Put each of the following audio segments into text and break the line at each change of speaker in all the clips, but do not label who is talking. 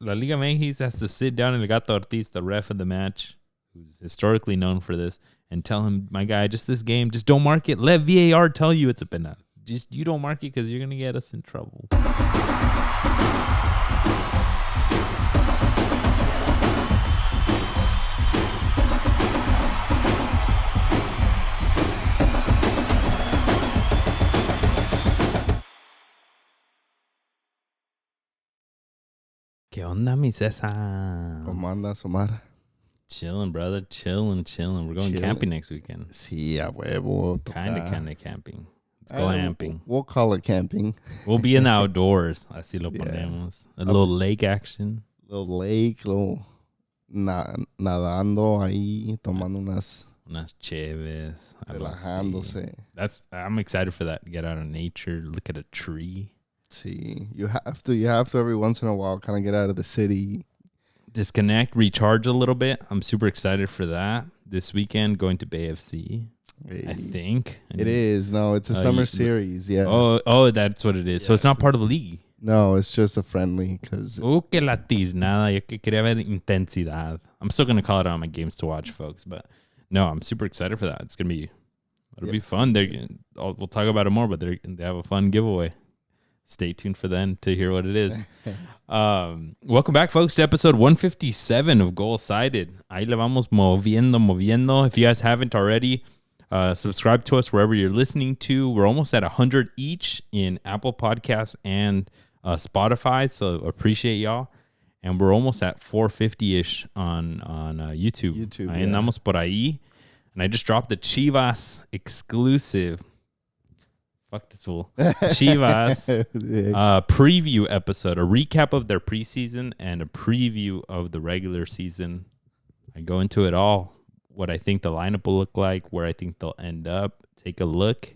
La Liga MX has to sit down and Gato Ortiz, the ref of the match, who's historically known for this, and tell him, my guy, just this game, just don't mark it. Let VAR tell you it's a penal. Just you don't mark it because you're going to get us in trouble. ¿Qué onda, mi Cesar?
¿Cómo andas, Omar?
Chilling, brother. Chilling. We're going camping next weekend.
Sí, a huevo.
Kind of camping. It's glamping.
We'll call it camping.
We'll be in the outdoors. Así lo ponemos. A little lake action.
Little lake, little nadando ahí, tomando unas
cheves.
Relajándose.
I'm excited for that. Get out of nature, look at a tree.
Sí, you have to every once in a while kind of get out of the city.
Disconnect, recharge a little bit. I'm super excited for that. This weekend, going to Bay FC, I think.
It is. No, it's a summer series, yeah.
Oh, that's what it is. Yeah, so it's not part of the league.
No, it's just a friendly.
Que la tiznada. Yo que quería ver intensidad. I'm still going to call it on my games to watch, folks. But no, I'm super excited for that. It'll be fun. We'll talk about it more, but they have a fun giveaway. Stay tuned for then to hear what it is. Welcome back, folks, to episode 157 of Golsided. Ahí le vamos moviendo. If you guys haven't already, subscribe to us wherever you're listening to. We're almost at 100 each in Apple Podcasts and Spotify, so appreciate y'all. And we're almost at 450-ish on YouTube. Ahí andamos por ahí. And I just dropped the Chivas exclusive. Fuck this fool. Chivas preview episode, a recap of their preseason and a preview of the regular season. I go into it all, what I think the lineup will look like, where I think they'll end up. Take a look.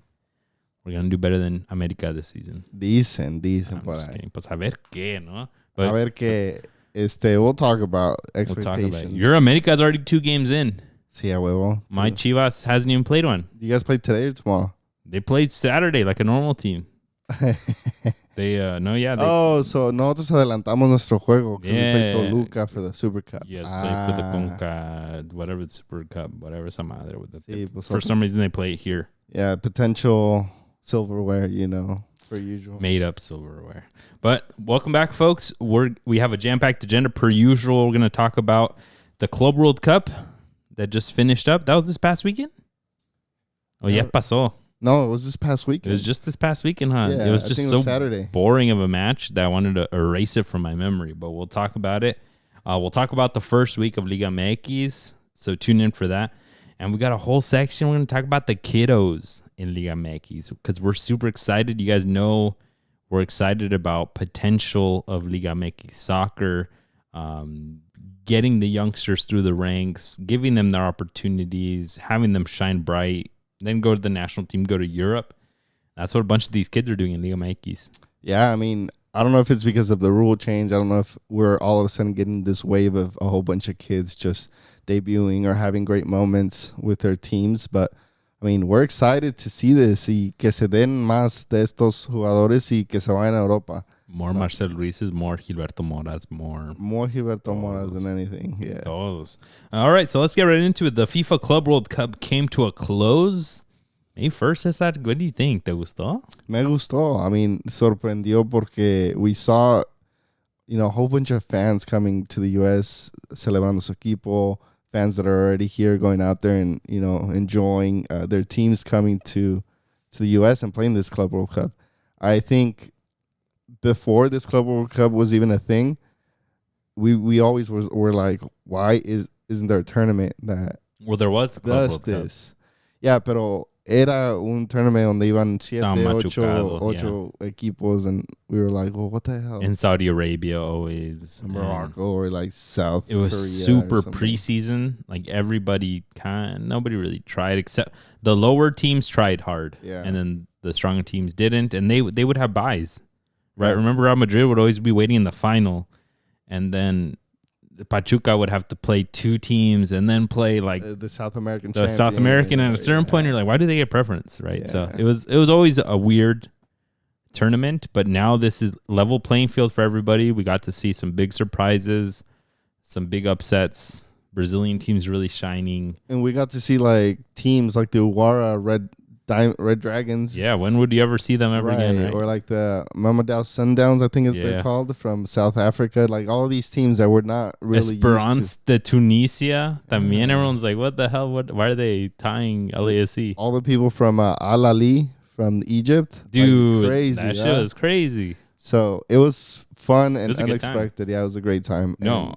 We're going to do better than América this season.
Dicen por ahí.
Pues a ver qué, ¿no?
But, a ver qué. We'll talk about expectations.
Your América's already 2 games in.
Sí, a huevo.
My Chivas hasn't even played one.
You guys play today or tomorrow?
They played Saturday like a normal team. So
nosotros adelantamos nuestro juego. We played Toluca for the Super Cup.
Yes, played for the Conca, whatever the Super Cup, whatever, some other. For some reason, they play it here.
Yeah, potential silverware, per usual.
Made up silverware. But welcome back, folks. We have a jam-packed agenda per usual. We're going to talk about the Club World Cup that just finished up. That was this past weekend? Ya pasó.
No, it was this past weekend.
It was just this past weekend, huh?
Yeah,
it was just so
Saturday.
Boring of a match that I wanted to erase it from my memory. But we'll talk about it. We'll talk about the first week of Liga MX. So tune in for that. And we got a whole section. We're going to talk about the kiddos in Liga MX because we're super excited. You guys know we're excited about potential of Liga MX soccer, getting the youngsters through the ranks, giving them their opportunities, having them shine bright. Then go to the national team, go to Europe. That's what a bunch of these kids are doing in Liga MX.
Yeah, I mean, I don't know if it's because of the rule change. I don't know if we're all of a sudden getting this wave of a whole bunch of kids just debuting or having great moments with their teams. But, I mean, we're excited to see this y que se den más de estos jugadores y que se vayan a Europa.
More Marcel Ruiz's, more Gilberto Mora's, more
Gilberto Mora's than anything. Yeah.
Todos. All right, so let's get right into it. The FIFA Club World Cup came to a close May 1st, Cesar. What do you think? ¿Te gustó?
Me gustó. I mean, sorprendió porque we saw, a whole bunch of fans coming to the U.S. celebrando su equipo, fans that are already here going out there and, enjoying their teams coming to the U.S. and playing this Club World Cup. I think before this Club World Cup was even a thing, we always were like, why isn't there a tournament that
there was the Club World
this? Cup. Yeah, pero era un tournament donde iban 8 equipos, and we were like, well, what the hell?
In Saudi Arabia, always.
Morocco or like South Korea.
It was super preseason. Like nobody really tried except the lower teams tried hard.
Yeah.
And then the stronger teams didn't, and they would have buys. Right, remember Real Madrid would always be waiting in the final, and then Pachuca would have to play 2 teams and then play like
the South American
and at a certain point you're like, why do they get preference, right? Yeah. So it was always a weird tournament, but now this is level playing field for everybody. We got to see some big surprises, some big upsets. Brazilian teams really shining.
And we got to see like teams like the Uwara Red Dragons.
Yeah, when would you ever see them ever again? Right?
Or like the Mamadou Sundowns, I think they're called, from South Africa. Like all of these teams that we're not really
Esperance de Tunisia. También everyone's like, what the hell? Why are they tying LAFC?
All the people from Al Ahly from Egypt.
Dude,
like, crazy,
that shit was crazy.
So it was fun and unexpected. Yeah, it was a great time.
No,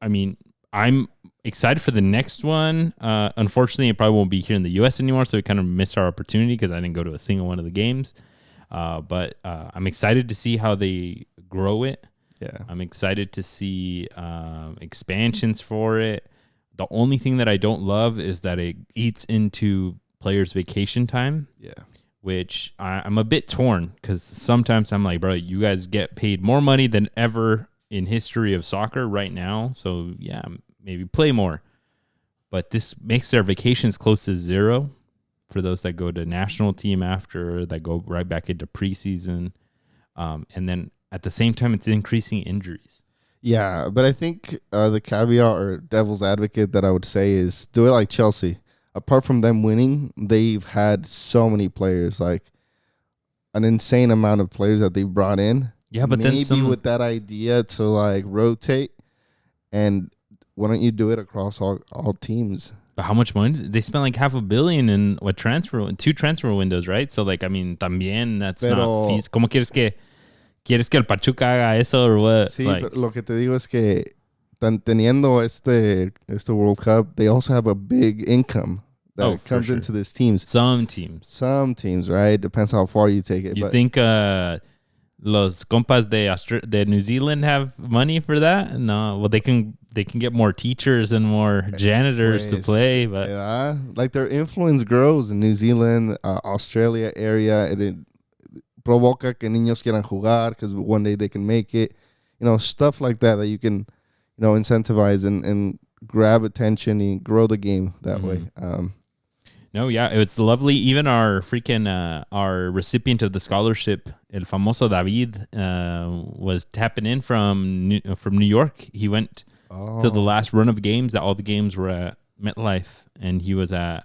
I mean, I'm excited for the next one. Unfortunately, it probably won't be here in the U.S. anymore, so we kind of missed our opportunity because I didn't go to a single one of the games. But I'm excited to see how they grow it.
Yeah,
I'm excited to see expansions for it. The only thing that I don't love is that it eats into players' vacation time.
Yeah,
which I'm a bit torn because sometimes I'm like, bro, you guys get paid more money than ever in history of soccer right now. So yeah, maybe play more. But this makes their vacations close to zero for those that go to national team after, that go right back into preseason. And then at the same time, it's increasing injuries.
Yeah, but I think the caveat or devil's advocate that I would say is do it like Chelsea. Apart from them winning, they've had so many players, like an insane amount of players that they've brought in.
Yeah, but
maybe
then
with that idea to like rotate, and why don't you do it across all teams?
But how much money? They spent like $500 million in two transfer windows, right? So like, I mean, también that's not fees. ¿Cómo quieres que el Pachuca haga eso or what?
Sí, like, pero lo que te digo es que teniendo este World Cup, they also have a big income that comes into these teams.
Some teams,
right? Depends how far you take it.
You think los compas de New Zealand have money for that? No. Well, they can get more teachers and more janitors to play, but
yeah, like their influence grows in New Zealand, Australia area. It provoca que niños quieran jugar because one day they can make it. You know, stuff like that you can, incentivize and grab attention and grow the game that way.
No, yeah, it's lovely. Even our recipient of the scholarship, El Famoso David, was tapping in from New York. He went to the last run of games. That all the games were at MetLife, and he was at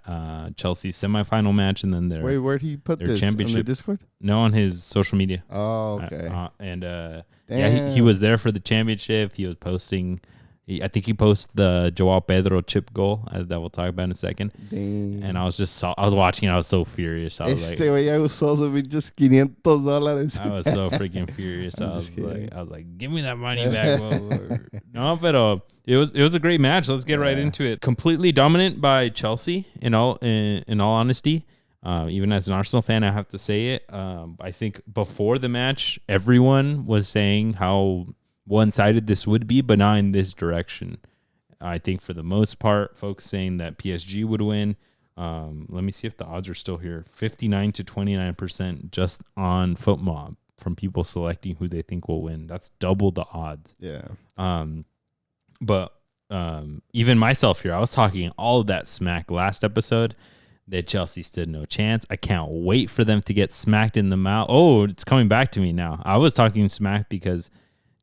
Chelsea's semifinal match, and then their
where'd he put this
championship?
On the Discord?
No, on his social media.
Oh, okay.
Yeah, he was there for the championship. He was posting. I think he posted the Joao Pedro chip goal that we'll talk about in a second.
Damn.
And I was watching. I was so furious. I was
just $500.
I was so freaking furious. I was like, give me that money back. No, but it was a great match. Let's get right into it. Completely dominant by Chelsea. In all honesty, even as an Arsenal fan, I have to say it. I think before the match, everyone was saying how one-sided this would be, but not in this direction. I think for the most part, folks saying that PSG would win. Let me see if the odds are still here. 59 to 29% just on FootMob from people selecting who they think will win. That's double the odds.
Yeah.
But even myself here, I was talking all of that smack last episode that Chelsea stood no chance. I can't wait for them to get smacked in the mouth. Oh, it's coming back to me now. I was talking smack because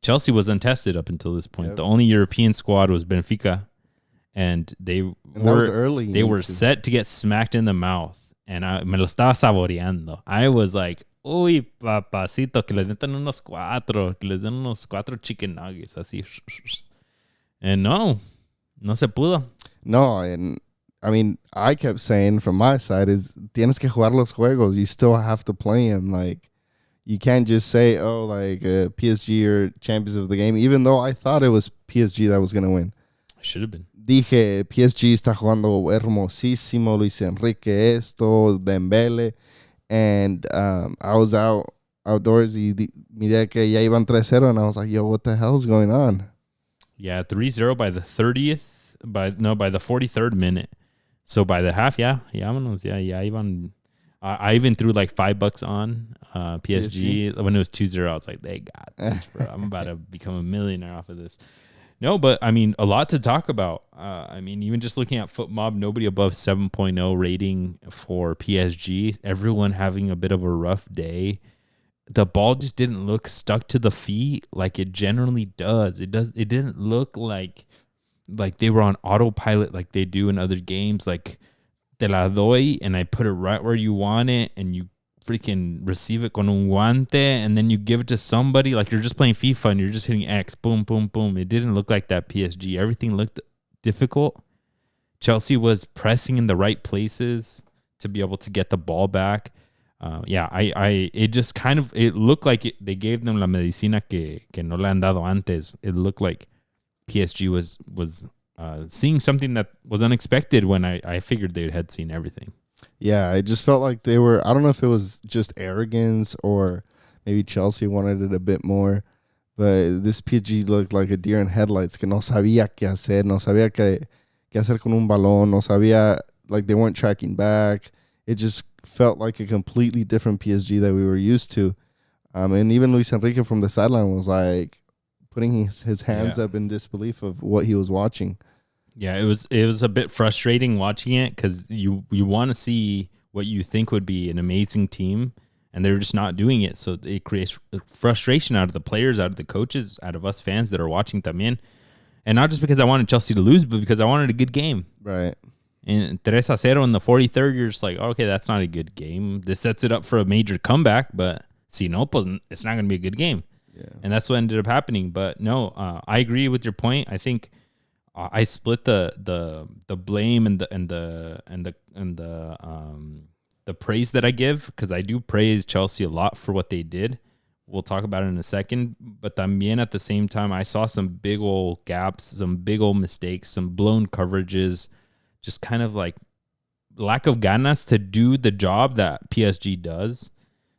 Chelsea was untested up until this point. Yep. The only European squad was Benfica, and they were set to get smacked in the mouth. And me lo estaba saboreando. I was like, uy, papacito, que les den unos cuatro chicken nuggets, así. And no se pudo.
No, and I mean, I kept saying from my side is, tienes que jugar los juegos. You still have to play them. Like, you can't just say, PSG are champions of the game, even though I thought it was PSG that was going to win.
Should have been.
Dije, PSG está jugando hermosísimo, Luis Enrique esto, Dembele. And I was outdoors y miré que ya iban 3-0, and I was like, yo, what the hell's going on?
Yeah, 3-0 by the 43rd minute. So by the half, iban. I even threw like $5 on PSG when it was 2-0. I was like, they got this, bro. I'm about to become a millionaire off of this. No, but I mean, a lot to talk about. I mean, even just looking at FootMob, nobody above 7.0 rating for PSG. Everyone having a bit of a rough day. the ball just didn't look stuck to the feet like it generally does. It didn't look like they were on autopilot like they do in other games. Like, te la doy, and I put it right where you want it, and you freaking receive it con un guante, and then you give it to somebody like you're just playing FIFA and you're just hitting X, boom, boom, boom. It didn't look like that PSG. Everything looked difficult. Chelsea was pressing in the right places to be able to get the ball back. It just kind of, it looked like they gave them la medicina que no le han dado antes. It looked like PSG was seeing something that was unexpected when I figured they had seen everything.
Yeah, it just felt like they were, I don't know if it was just arrogance or maybe Chelsea wanted it a bit more, but this PSG looked like a deer in headlights, que no sabía qué hacer, no sabía qué hacer con un balón, no sabía, like they weren't tracking back. It just felt like a completely different PSG that we were used to. And even Luis Enrique from the sideline was like putting his hands up in disbelief of what he was watching.
Yeah, it was a bit frustrating watching it because you want to see what you think would be an amazing team, and they're just not doing it. So it creates frustration out of the players, out of the coaches, out of us fans that are watching también. And not just because I wanted Chelsea to lose, but because I wanted a good game.
Right.
And 3-0 in the 43rd, you're just like, okay, that's not a good game. This sets it up for a major comeback, but si no, pues it's not going to be a good game.
Yeah.
And that's what ended up happening. But no, I agree with your point. I think I split the blame and the praise that I give, because I do praise Chelsea a lot for what they did. We'll talk about it in a second, but también at the same time, I saw some big old gaps, some big old mistakes, some blown coverages, just kind of like lack of ganas to do the job that PSG does.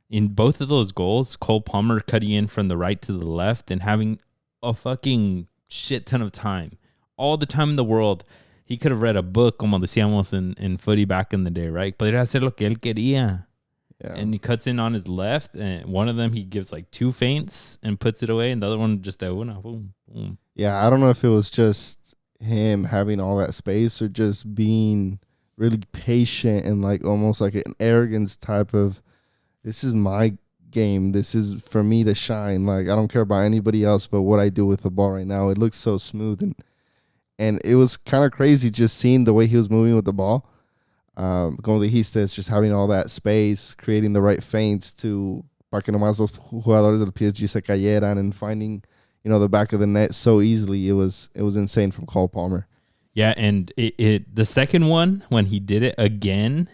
In both of those goals, Cole Palmer cutting in from the right to the left and having a fucking shit ton of time. All the time in the world. He could have read a book, como decíamos in footy back in the day, right? Podría hacer lo que él quería. Yeah. And he cuts in on his left, and one of them he gives like two feints and puts it away, and the other one just de una, boom, boom.
Yeah, I don't know if it was just him having all that space or just being really patient and like almost like an arrogance type of, this is my game. This is for me to shine. Like, I don't care about anybody else but what I do with the ball right now. It looks so smooth, and it was kind of crazy just seeing the way he was moving with the ball. Como dijiste, just having all that space, creating the right feints para que nomás los jugadores del PSG se cayeran, and finding, the back of the net so easily. It was insane from Cole Palmer.
Yeah, and the second one, when he did it again,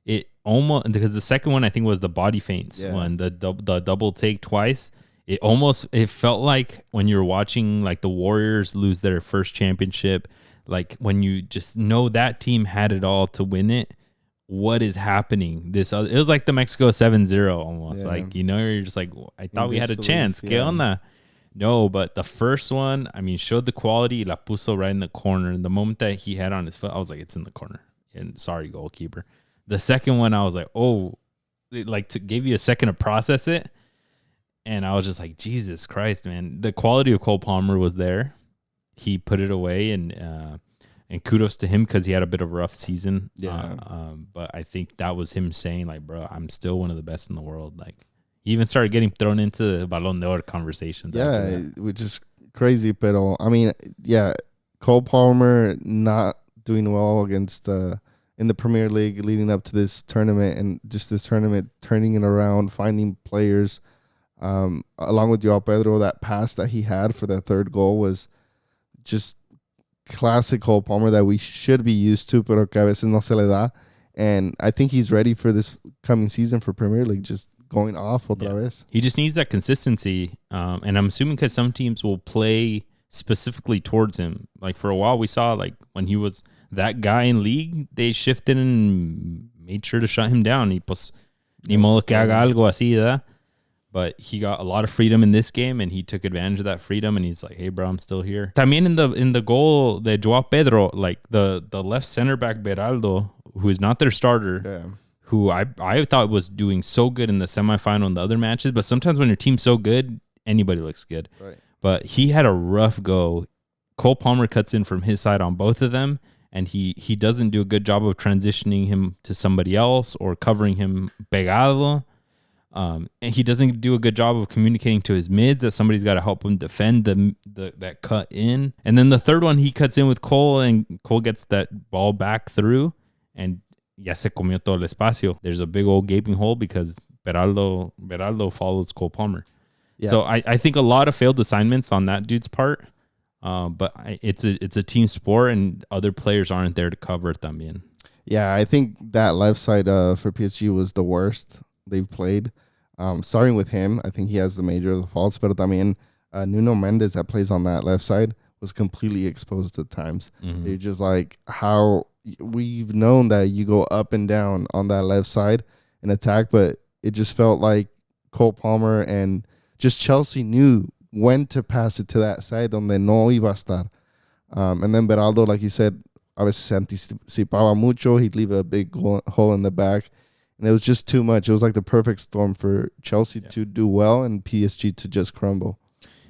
it almost, because the second one I think was the body feints one, the double take twice. It felt like when you're watching like the Warriors lose their first championship, like when you just know that team had it all to win it. What is happening? It was like the Mexico 7-0 almost. Yeah. Like, you're just like, I thought we had a chance. ¿Qué onda? No, but the first one, I mean, showed the quality. La puso right in the corner. And the moment that he had on his foot, I was like, it's in the corner. And sorry, goalkeeper. The second one, I was like, oh, gave you a second to process it. And I was just like, Jesus Christ, man. The quality of Cole Palmer was there. He put it away, and kudos to him because he had a bit of a rough season. Yeah. But I think that was him saying, like, bro, I'm still one of the best in the world. Like, he even started getting thrown into the Ballon d'Or conversations.
Yeah, which is crazy. But I mean, yeah, Cole Palmer not doing well against in the Premier League leading up to this tournament, and just this tournament turning it around, finding players. Along with Joao Pedro, that pass that he had for that third goal was just classic Cole Palmer that we should be used to, pero que a veces no se le da. And I think he's ready for this coming season for Premier League, just going off otra vez.
He just needs that consistency. And I'm assuming because some teams will play specifically towards him. Like for a while, we saw like when he was that guy in league, they shifted and made sure to shut him down. Y pues, ni modo que haga algo así, ¿verdad? But he got a lot of freedom in this game, and he took advantage of that freedom. And he's like, "Hey, bro, I'm still here." También in the goal, the Joao Pedro, like the left center back Beraldo, who is not their starter, who I thought was doing so good in the semifinal and the other matches. But sometimes when your team's so good, anybody looks good.
Right.
But he had a rough go. Cole Palmer cuts in from his side on both of them, and he doesn't do a good job of transitioning him to somebody else or covering him pegado. And he doesn't do a good job of communicating to his mids that somebody's got to help him defend that cut in. And then the third one, he cuts in with Cole, and Cole gets that ball back through, and ya se comió todo el espacio. There's a big old gaping hole because Beraldo follows Cole Palmer. Yeah. So I think a lot of failed assignments on that dude's part. But it's a team sport, and other players aren't there to cover it también.
Yeah, I think that left side for PSG was the worst they've played. Starting with him, I think he has the major of the faults. But también Nuno Mendes that plays on that left side was completely exposed at times. Mm-hmm. They're just like how we've known that you go up and down on that left side in attack, but it just felt like Cole Palmer and just Chelsea knew when to pass it to that side donde no iba a estar. And then Beraldo, like you said, a veces se anticipaba mucho. He'd leave a big hole in the back. And it was just too much. It was like the perfect storm for Chelsea to do well and PSG to just crumble.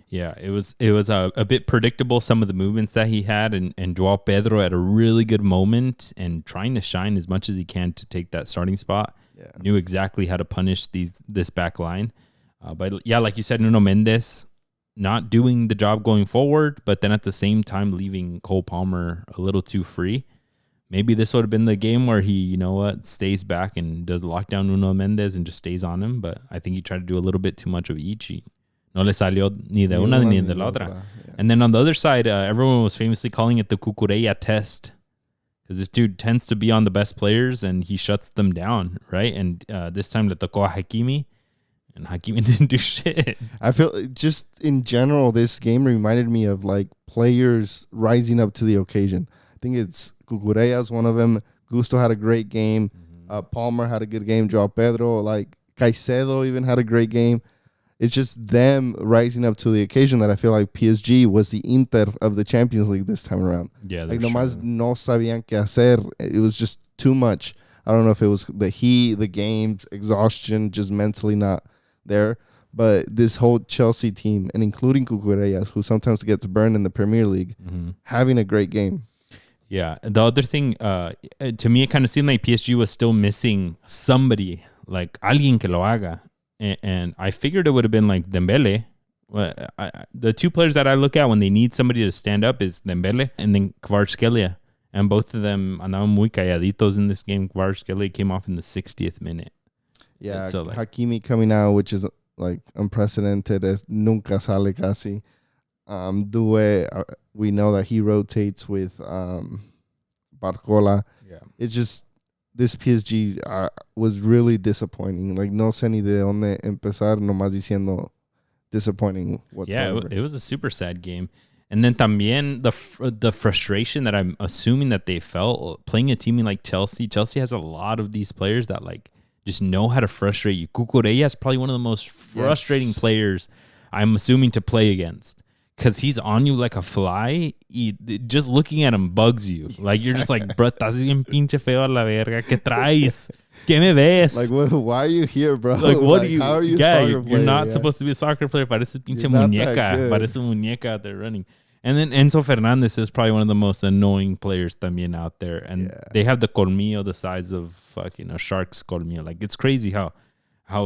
Yeah, it was a bit predictable, some of the movements that he had. And Joao Pedro at a really good moment and trying to shine as much as he can to take that starting spot. Yeah. Knew exactly how to punish this back line. But yeah, like you said, Nuno Mendes not doing the job going forward, but then at the same time leaving Cole Palmer a little too free. Maybe this would have been the game where he, stays back and does lockdown Nuno Mendes and just stays on him. But I think he tried to do a little bit too much of each. No le salió ni de una ni de la otra. Yeah. And then on the other side, everyone was famously calling it the Cucurella test, because this dude tends to be on the best players and he shuts them down, right? And this time le tocó a Hakimi. And Hakimi didn't do shit.
I feel just in general, this game reminded me of like players rising up to the occasion. I think it's Cucurella's one of them. Gusto had a great game. Mm-hmm. Palmer had a good game. Joao Pedro, like Caicedo even had a great game. It's just them rising up to the occasion that I feel like PSG was the Inter of the Champions League this time around.
Yeah,
like nomás no sabían qué hacer. It was just too much. I don't know if it was the heat, the games, exhaustion, just mentally not there, but this whole Chelsea team, and including Cucurella, who sometimes gets burned in the Premier League, having a great game.
Yeah, the other thing, to me, it kind of seemed like PSG was still missing somebody, like alguien que lo haga, and I figured it would have been like Dembele. The two players that I look at when they need somebody to stand up is Dembele and then Kvaratskhelia, and both of them andaban muy calladitos in this game. Kvaratskhelia came off in the 60th minute.
Yeah, so Hakimi coming out, which is like unprecedented, as nunca sale casi. Due, we know that he rotates with Barcola. Yeah, it's just this PSG was really disappointing. Like no sé ni de dónde empezar, nomás diciendo disappointing whatsoever.
Yeah, it was a super sad game. And then también the frustration that I'm assuming that they felt playing a team like Chelsea. Chelsea has a lot of these players that like just know how to frustrate you. Cucurella is probably one of the most frustrating players, I'm assuming, to play against, because he's on you like a fly. Just looking at him bugs you. Like you're just like, bro, estás bien pinche feo a la verga. ¿Qué traes? ¿Qué me ves?
Like, why are you here, bro?
Like, what do you? How are you? Yeah, you're not supposed to be a soccer player. Parece pinche muñeca. Parece muñeca out there running. And then Enzo Fernandez is probably one of the most annoying players también out there. And they have the colmillo the size of fucking a shark's colmillo. Like, it's crazy how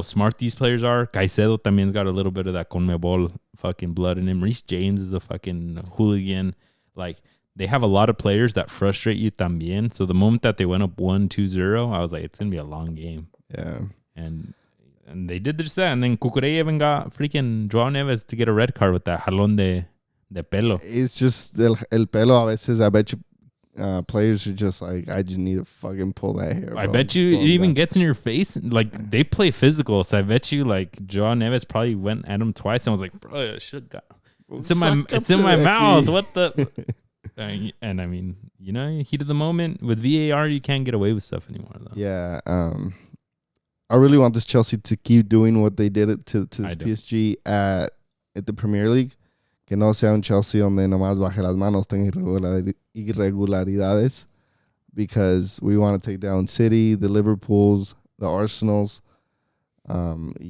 smart these players are. Caicedo también's got a little bit of that Conmebol fucking blood in him. Reece James is a fucking hooligan. Like, they have a lot of players that frustrate you también. So the moment that they went up 1-2-0, I was like, it's going to be a long game.
Yeah.
And they did just that. And then Cucurella even got freaking Joao Neves to get a red card with that jalón de pelo.
It's just el pelo. A veces I bet you players are just like, I just need to fucking pull that hair.
I bet you it even gets in your face. Like, they play physical. So I bet you, like, Joao Neves probably went at him twice and was like, bro, I should have got. It's in my mouth. What the? And I mean, heat of the moment with VAR, you can't get away with stuff anymore, though.
Yeah. I really want this Chelsea to keep doing what they did to this PSG at the Premier League. Que no sea un Chelsea donde nomás baje las manos, tenga irregularidades, because we want to take down City, the Liverpools, the Arsenals.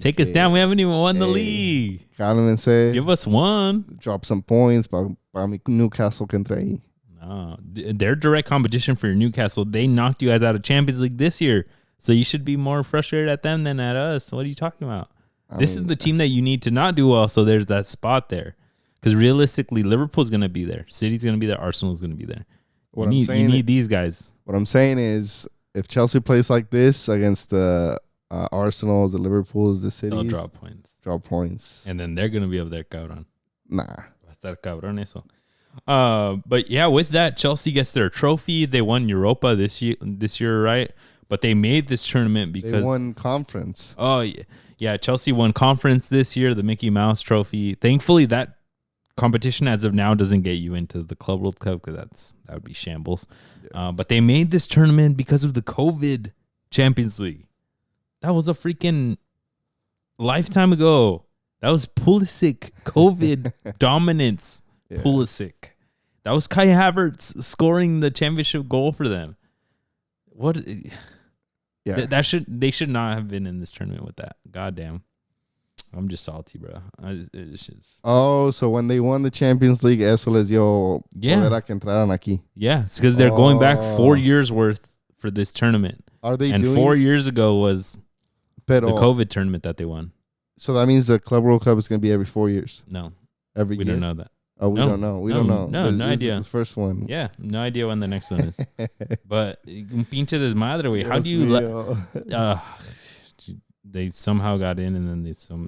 Take us down. We haven't even won the league.
Cálmense.
Give us one.
Drop some points para mi Newcastle que entre ahí.
No, they're direct competition for your Newcastle. They knocked you guys out of Champions League this year. So you should be more frustrated at them than at us. What are you talking about? This is the team that you need to not do well, so there's that spot there. Because realistically, Liverpool's going to be there. City's going to be there. Arsenal's going to be there. You need these guys.
What I'm saying is, if Chelsea plays like this against the Arsenals, the Liverpools, the Cities,
they'll drop points.
Drop points.
And then they're going to be up there, cabrón.
Nah.
Va a estar cabrón eso. But yeah, with that, Chelsea gets their trophy. They won Europa this year, right? But they made this tournament because
they won conference.
Oh, yeah. Chelsea won conference this year, the Mickey Mouse Trophy. Thankfully, that competition as of now doesn't get you into the Club World Cup because that would be shambles. Yeah. But they made this tournament because of the COVID Champions League. That was a freaking lifetime ago. That was Pulisic COVID dominance. Yeah. Pulisic. That was Kai Havertz scoring the championship goal for them. What? Yeah, they should not have been in this tournament with that. Goddamn, I'm just salty, bro.
So when they won the Champions League, eso les dio poder que entraran aquí.
Yeah, it's because they're going back 4 years worth for this tournament.
Are they?
And 4 years ago was the COVID tournament that they won.
So that means the Club World Cup is going to be every 4 years.
No,
every
year.
We
don't know that.
Oh, we don't know. We don't know.
No idea.
The first one.
Yeah, no idea when the next one is. But pinche desmadre, güey. How do you they somehow got in and then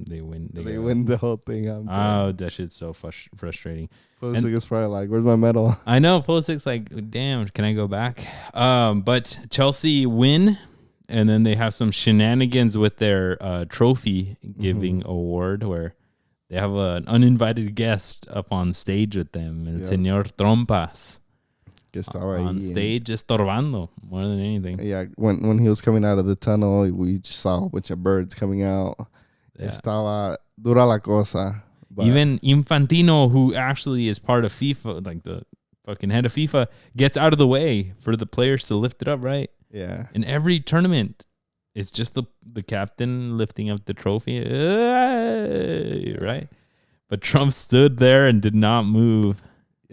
they win. They
win the whole thing.
That shit's so frustrating.
Pulisic is probably like, "Where's my medal?"
I know Pulisic's like, "Damn, can I go back?" But Chelsea win, and then they have some shenanigans with their trophy giving award where they have an uninvited guest up on stage with them, and Señor Trompas. On stage, estorbando more than anything.
Yeah, when he was coming out of the tunnel, we just saw a whole bunch of birds coming out. Yeah. Estaba dura la cosa.
Even Infantino, who actually is part of FIFA, like the fucking head of FIFA, gets out of the way for the players to lift it up, right?
Yeah.
In every tournament, it's just the captain lifting up the trophy, right? But Trump stood there and did not move.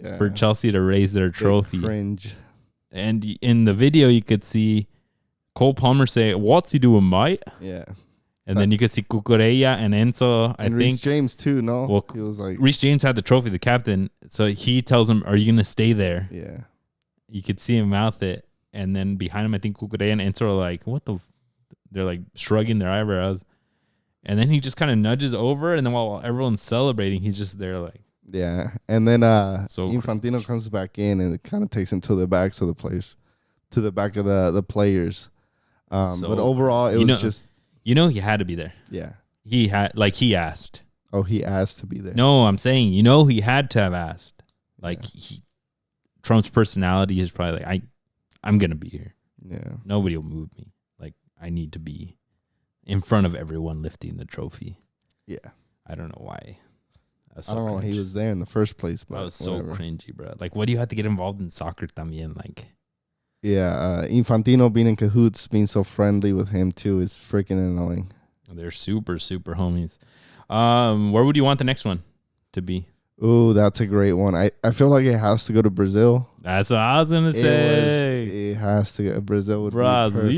Yeah. For Chelsea to raise their trophy.
Cringe.
And in the video, you could see Cole Palmer say, "What's he doing, mate?"
Yeah.
And then you could see Cucurella and Enzo. I think
Reece James too. No,
well, he was like Reece James had the trophy, the captain. So he tells him, "Are you gonna stay there?"
Yeah.
You could see him mouth it, and then behind him, I think Cucurella and Enzo are like, "What the?" They're like shrugging their eyebrows, and then he just kind of nudges over, and then while everyone's celebrating, he's just there like.
Yeah, and then Infantino comes back in and it kind of takes him to the backs of the players, to the back of the players. But overall, it was just
he had to be there.
Yeah,
he asked.
Oh, he asked to be there.
No, I'm saying he had to have asked. Like Trump's personality is probably like I'm gonna be here.
Yeah,
nobody will move me. Like I need to be in front of everyone lifting the trophy.
Yeah,
I don't know why.
I don't know why he was there in the first place, but
that was so cringy, bro. Like, what do you have to get involved in soccer también? Like,
yeah, Infantino being in cahoots, being so friendly with him too is freaking annoying.
They're super, super homies. Where would you want the next one to be?
Ooh, that's a great one. I feel like it has to go to Brazil.
That's what I was gonna say.
It has to go. Brazil would be perfect.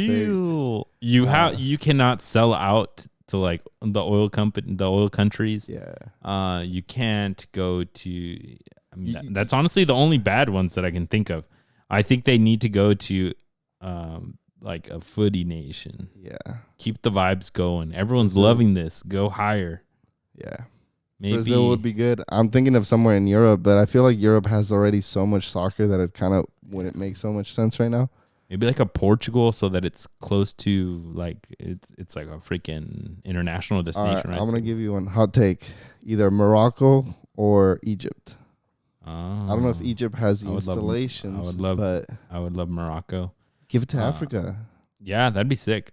You cannot sell out to like the oil countries.
Yeah.
You can't go to. I mean, that's honestly the only bad ones that I can think of. I think they need to go to, like a footy nation.
Yeah.
Keep the vibes going. Everyone's loving this. Go higher.
Yeah.
Maybe
Brazil would be good. I'm thinking of somewhere in Europe, but I feel like Europe has already so much soccer that it kind of wouldn't make so much sense right now.
Maybe like a Portugal, so that it's close to like it's like a freaking international destination. Right?
I'm gonna give you one hot take: either Morocco or Egypt. I don't know if Egypt has the installations.
I would love Morocco.
Give it to Africa.
Yeah, that'd be sick.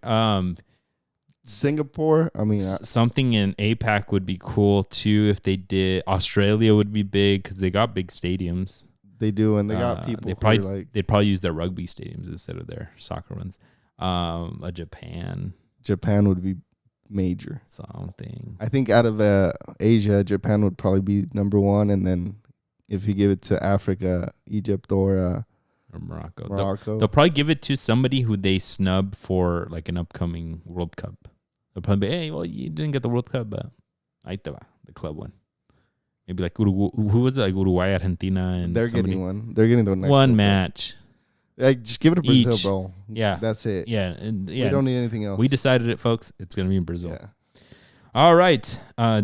Singapore. I mean,
something in APAC would be cool too if they did. Australia would be big because they got big stadiums.
They do, and they got people.
They'd probably use their rugby stadiums instead of their soccer ones. Japan
would be major.
Something.
I think out of Asia, Japan would probably be number one, and then if you give it to Africa, Egypt or
or Morocco.
Morocco.
They'll probably give it to somebody who they snub for like an upcoming World Cup. They'll probably be, hey, well, you didn't get the World Cup, but ahí te va, the club one. Maybe like Uruguay, who was it? Like Uruguay, Argentina, and
they're getting one. They're getting the next
one
World
match.
Cup. Like, just give it to Brazil,
Each.
bro.
Yeah,
that's it.
Yeah, yeah.
We don't need anything else.
We decided it, folks. It's gonna be in Brazil.
Yeah.
All right.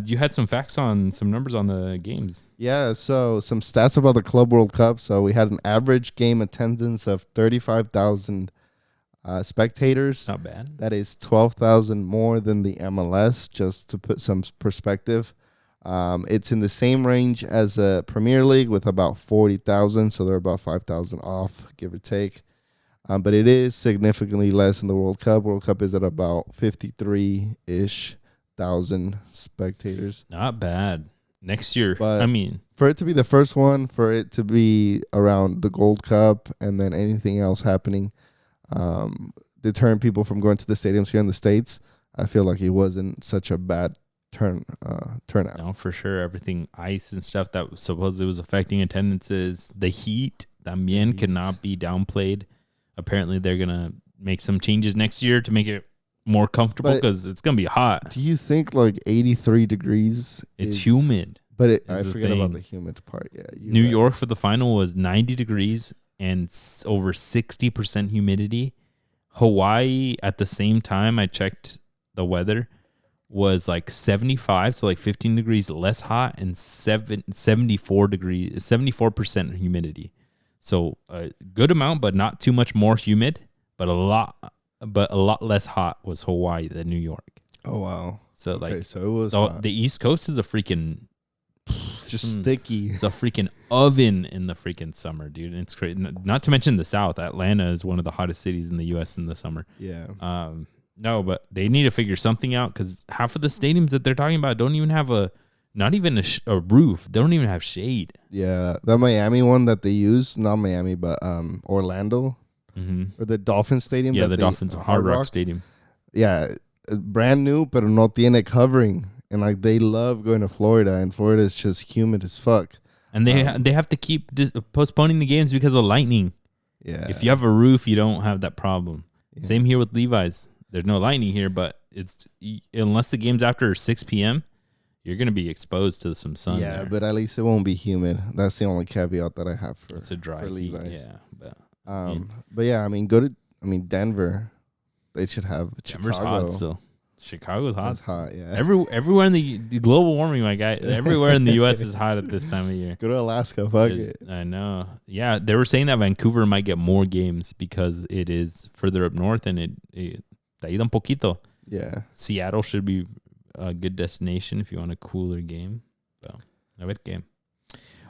You had some facts on some numbers on the games.
Yeah, so some stats about the Club World Cup. So we had an average game attendance of 35,000 spectators.
Not bad.
That is 12,000 more than the MLS, just to put some perspective. It's in the same range as the Premier League with about 40,000, so they're about 5,000 off, give or take. But it is significantly less than the World Cup. World Cup is at about 53-ish thousand spectators.
Not bad. Next year,
But
I mean,
for it to be the first one, for it to be around the Gold Cup, and then anything else happening, deterring people from going to the stadiums here in the States, I feel like it wasn't such a bad turnout.
no, for sure. Everything ice and stuff that supposedly was affecting attendances. The heat, también, cannot be downplayed. Apparently, they're gonna make some changes next year to make it more comfortable because it's gonna be hot.
Do you think like 83 degrees?
It's humid.
But I forget about the humid part. Yeah,
New York for the final was 90 degrees and over 60% humidity. Hawaii at the same time I checked the weather was like 75, so like 15 degrees less hot, and 74% humidity. So a good amount, but not too much more humid, but a lot less hot was Hawaii than New York.
Oh wow!
So
okay,
like,
so it was
the East Coast is a freaking
just sticky.
It's a freaking oven in the freaking summer, dude. And it's crazy. Not to mention the South. Atlanta is one of the hottest cities in the U.S. in the summer.
Yeah.
No, but they need to figure something out because half of the stadiums that they're talking about don't even have not even a roof. They don't even have shade.
Yeah, the Miami one that they use, not Miami, but Orlando.
Mm-hmm.
Or the Dolphin Stadium.
Yeah, the Dolphins Hard Rock Stadium.
Yeah, brand new, pero no tiene covering. And like they love going to Florida, and Florida is just humid as fuck.
And they have to keep postponing the games because of lightning.
Yeah.
If you have a roof, you don't have that problem.
Yeah.
Same here with Levi's. There's no lightning here, but it's unless the game's after 6 p.m., you're gonna be exposed to some sun.
Yeah,
there.
but at least it won't be humid. That's the only caveat that I have for
It's a dry
for
heat.
Levi's.
Yeah, but
but yeah, I mean, Denver. They should have
Denver's
Chicago.
hot still. Chicago's hot.
It's hot, yeah.
Everywhere in the global warming, my guy. Everywhere in the U.S. is hot at this time of year.
Go to Alaska, fuck it.
I know. Yeah, they were saying that Vancouver might get more games because it is further up north and it te ayuda un poquito.
Yeah.
Seattle should be a good destination if you want a cooler game. So, a ver qué.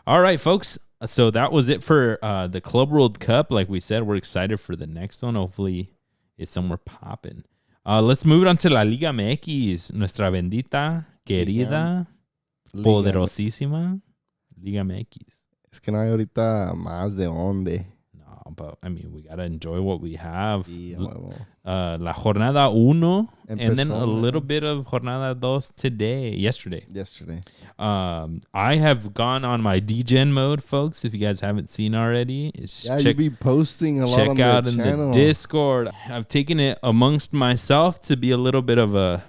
All right, folks. So that was it for the Club World Cup. Like we said, we're excited for the next one. Hopefully, it's somewhere popping. Let's move on to La Liga MX, nuestra bendita, querida, poderosísima Liga MX.
Es que no hay ahorita más de dónde.
No, but I mean, we gotta enjoy what we have.
Sí,
La jornada 1, and then a
Empezó,
little bit of jornada 2 yesterday. I have gone on my DGen mode, folks. If you guys haven't seen already,
you be posting a lot on the channel.
Check out in the Discord. I've taken it amongst myself to be a little bit of a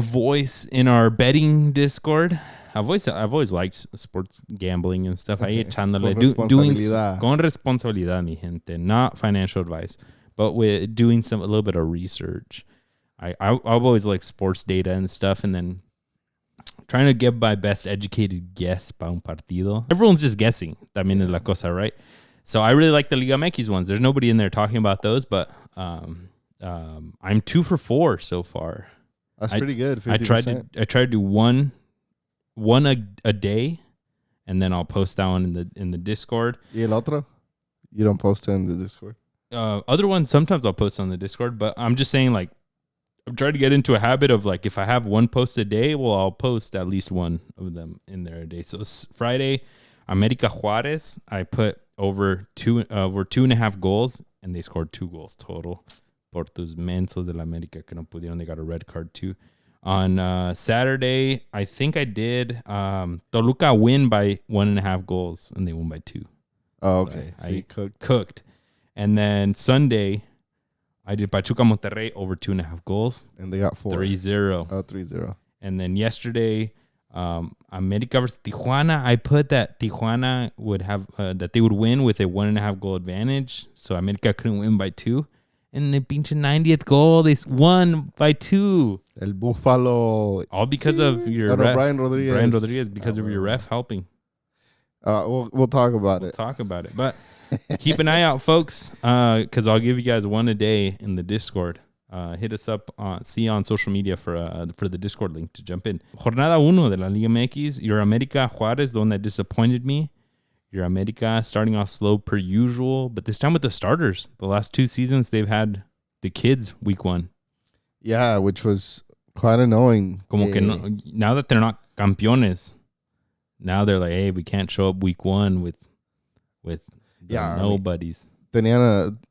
voice in our betting Discord. I've always liked sports gambling and stuff. Ahí echándole, doing con responsabilidad, mi gente, not financial advice, but with doing a little bit of research. I've always liked sports data and stuff, and then trying to give my best educated guess para un partido. Everyone's just guessing. También es la cosa, right? So I really like the Liga MX ones. There's nobody in there talking about those, but I'm 2 for 4 so far.
That's pretty good. 50%.
I tried to do one a day, and then I'll post that one in the Discord.
Y el otro? You don't post it in the Discord?
Other ones sometimes I'll post on the Discord, but I'm just saying, like, I'm trying to get into a habit of, like, if I have one post a day, well, I'll post at least one of them in there a day. So Friday, America Juarez, I put over 2.5 goals, and they scored 2 goals total. Por tus mensos de la América que no pudieron, they got a red card too. On Saturday, I think I did Toluca win by 1.5 goals, and they won by 2.
Oh, okay.
So
So you cooked.
cooked. And then Sunday, I did Pachuca Monterrey over 2.5 goals.
And they got 4.
3-0.
Oh, 3-0.
And then yesterday, America versus Tijuana. I put that Tijuana would have that they would win with a 1.5 goal advantage. So America couldn't win by 2. And the pinche 90th goal, they won by 2.
El Buffalo.
All because of your ref.
Brian Rodriguez.
Brian Rodriguez, because of your ref helping.
We'll talk about
We'll
it.
talk about it. But keep an eye out, folks, because I'll give you guys one a day in the Discord. Hit us up, see on social media for the Discord link to jump in. Jornada 1 de la Liga MX. Your América Juarez, the one that disappointed me. Your América starting off slow per usual, but this time with the starters. The last 2 seasons, they've had the kids week 1.
Yeah, which was quite annoying.
Como que no, now that they're not campeones, now they're like, hey, we can't show up week 1 with nobodies.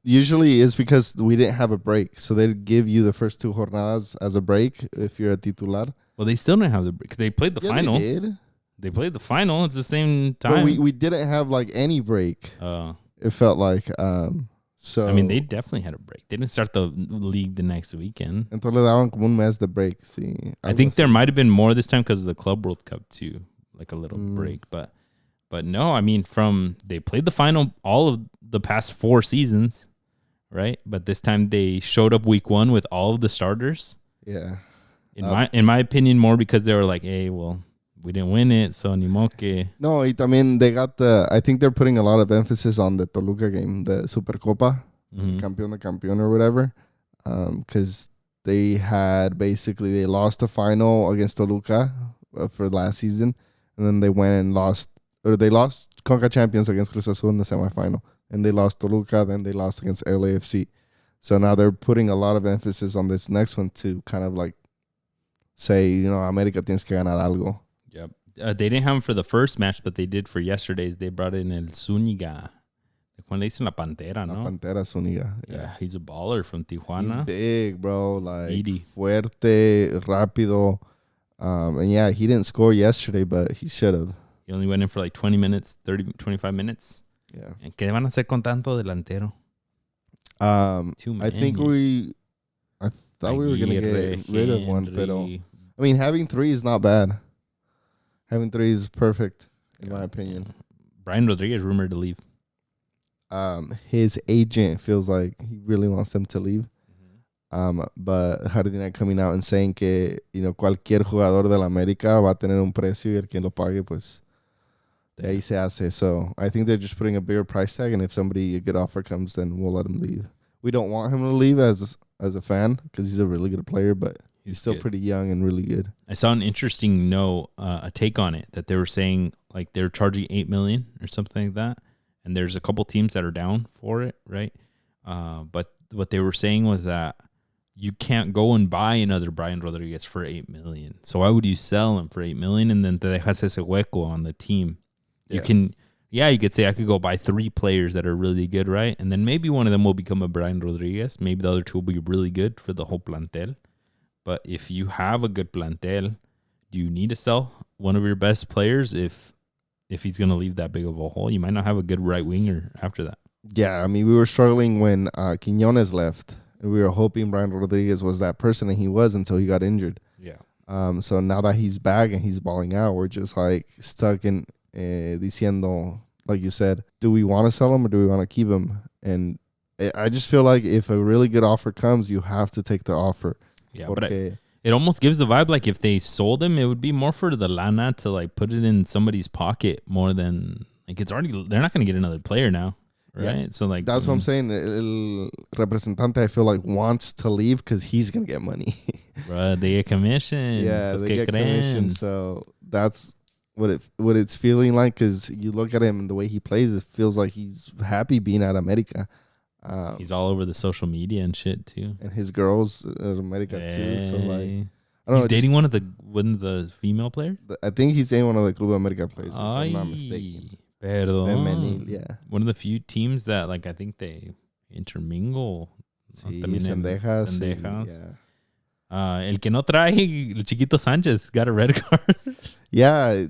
Usually it's because we didn't have a break. So they'd give you the first 2 jornadas as a break if you're a titular.
Well, they still don't have the break. They played the final.
They did.
They played the final. It's the same time.
But we didn't have like any break. It felt like so.
I mean, they definitely had a break. They didn't start the league the next weekend.
Entonces le daban como un mes de break. Sí.
I think there might have been more this time because of the Club World Cup too, like a little break. But no, I mean, they played the final all of the past 4 seasons, right? But this time they showed up week 1 with all of the starters.
Yeah.
In my opinion, more because they were like, hey, well, we didn't win it, so ni modo que.
No, también they got I think they're putting a lot of emphasis on the Toluca game, the Supercopa, Campeón de Campeón or whatever, because they lost the final against Toluca for last season, and then they went and lost Conca Champions against Cruz Azul in the semifinal, and they lost Toluca, then they lost against LAFC. So now they're putting a lot of emphasis on this next one to kind of like say, América tienes que ganar algo.
Yep. They didn't have him for the first match, but they did for yesterday's. They brought in El Zúñiga. When they say La Pantera, no?
La Pantera Zúñiga.
Yeah, he's a baller from Tijuana.
He's big, bro. Like,
80.
Fuerte, rápido. And yeah, he didn't score yesterday, but he should have.
He only went in for like 20 minutes, 25 minutes.
Yeah.
¿Qué van a hacer con tanto delantero?
I think I thought we were going to get rid of one, but I mean, having 3 is not bad. Having 3 is perfect, in my opinion.
Brian Rodriguez rumored to leave.
His agent feels like he really wants them to leave. But Jardine coming out and saying que, cualquier jugador de la América va a tener un precio y el que lo pague, pues, de ahí se hace. So I think they're just putting a bigger price tag, and if a good offer comes, then we'll let him leave. We don't want him to leave as a fan because he's a really good player, but he's still pretty young and really good. I
saw an interesting a take on it that they were saying like they're charging $8 million or something like that, and there's a couple teams that are down for it, right? But what they were saying was that you can't go and buy another Brian Rodriguez for $8 million. So why would you sell him for $8 million and then te dejas ese hueco on the team? You can, you could say I could go buy 3 players that are really good, right? And then maybe one of them will become a Brian Rodriguez. Maybe the other 2 will be really good for the whole plantel. But if you have a good plantel, do you need to sell one of your best players if he's going to leave that big of a hole? You might not have a good right winger after that. Yeah, I mean, we were struggling when Quiñones left. We were hoping Brian Rodriguez was that person, and he was until he got injured. Yeah. So now that he's back and he's balling out, we're just like stuck in diciendo, like you said, do we want to sell him or do we want to keep him? And I just feel like if a really good offer comes, you have to take the offer. Yeah, but it almost gives the vibe like if they sold him, it would be more for the lana to like put it in somebody's pocket more than like they're not going to get another player now. Right. Yeah. So like that's what I'm saying. El representante, I feel like, wants to leave because he's gonna get money. Bro, they get commission. Yeah, they get commission. So that's what it's feeling like, because you look at him and the way he plays, it feels like he's happy being at America. He's all over the social media and shit too. And his girls at America too. So like, I don't know. He's dating one of the female players. I think he's dating one of the Club America players, if I'm not mistaken. Perdón. Yeah. One of the few teams that like I think they intermingle. Sí, Cendejas. Yeah. El que no trae, el Chiquito Sánchez got a red card. Yeah.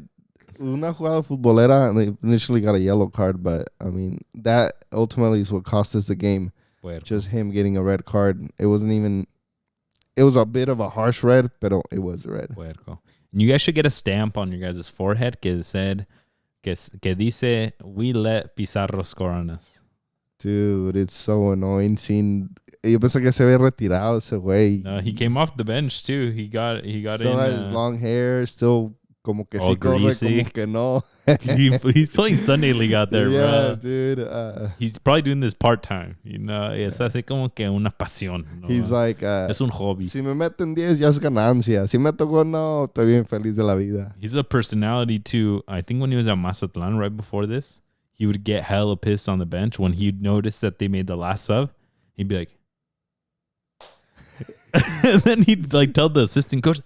Una jugada futbolera, and they initially got a yellow card, but I mean that ultimately is what cost us the game.
Puerco.
Just him getting a red card. It wasn't even. It was a bit of a harsh red, but it was a red.
Puerco. And you guys should get a stamp on your guys' forehead que said que dice we let Pizarro score on us.
Dude, it's so annoying seeing. Yo pensé que se había retirado ese güey.
No, he came off the bench too. He got
still
in.
Has his long hair, still como que sí corre,
greasy.
como que no.
He's playing Sunday League out there,
yeah,
bro.
dude.
He's probably doing this part time. You know, es así como que una pasión. ¿No?
He's like,
es un hobby.
Si me meten 10 ya es ganancia. Si meto gol, no, estoy bien feliz de la vida.
He's a personality too. I think when he was at Mazatlán right before this, he would get hella pissed on the bench when he noticed that they made the last sub. He'd be like, and then he'd like tell the assistant coach,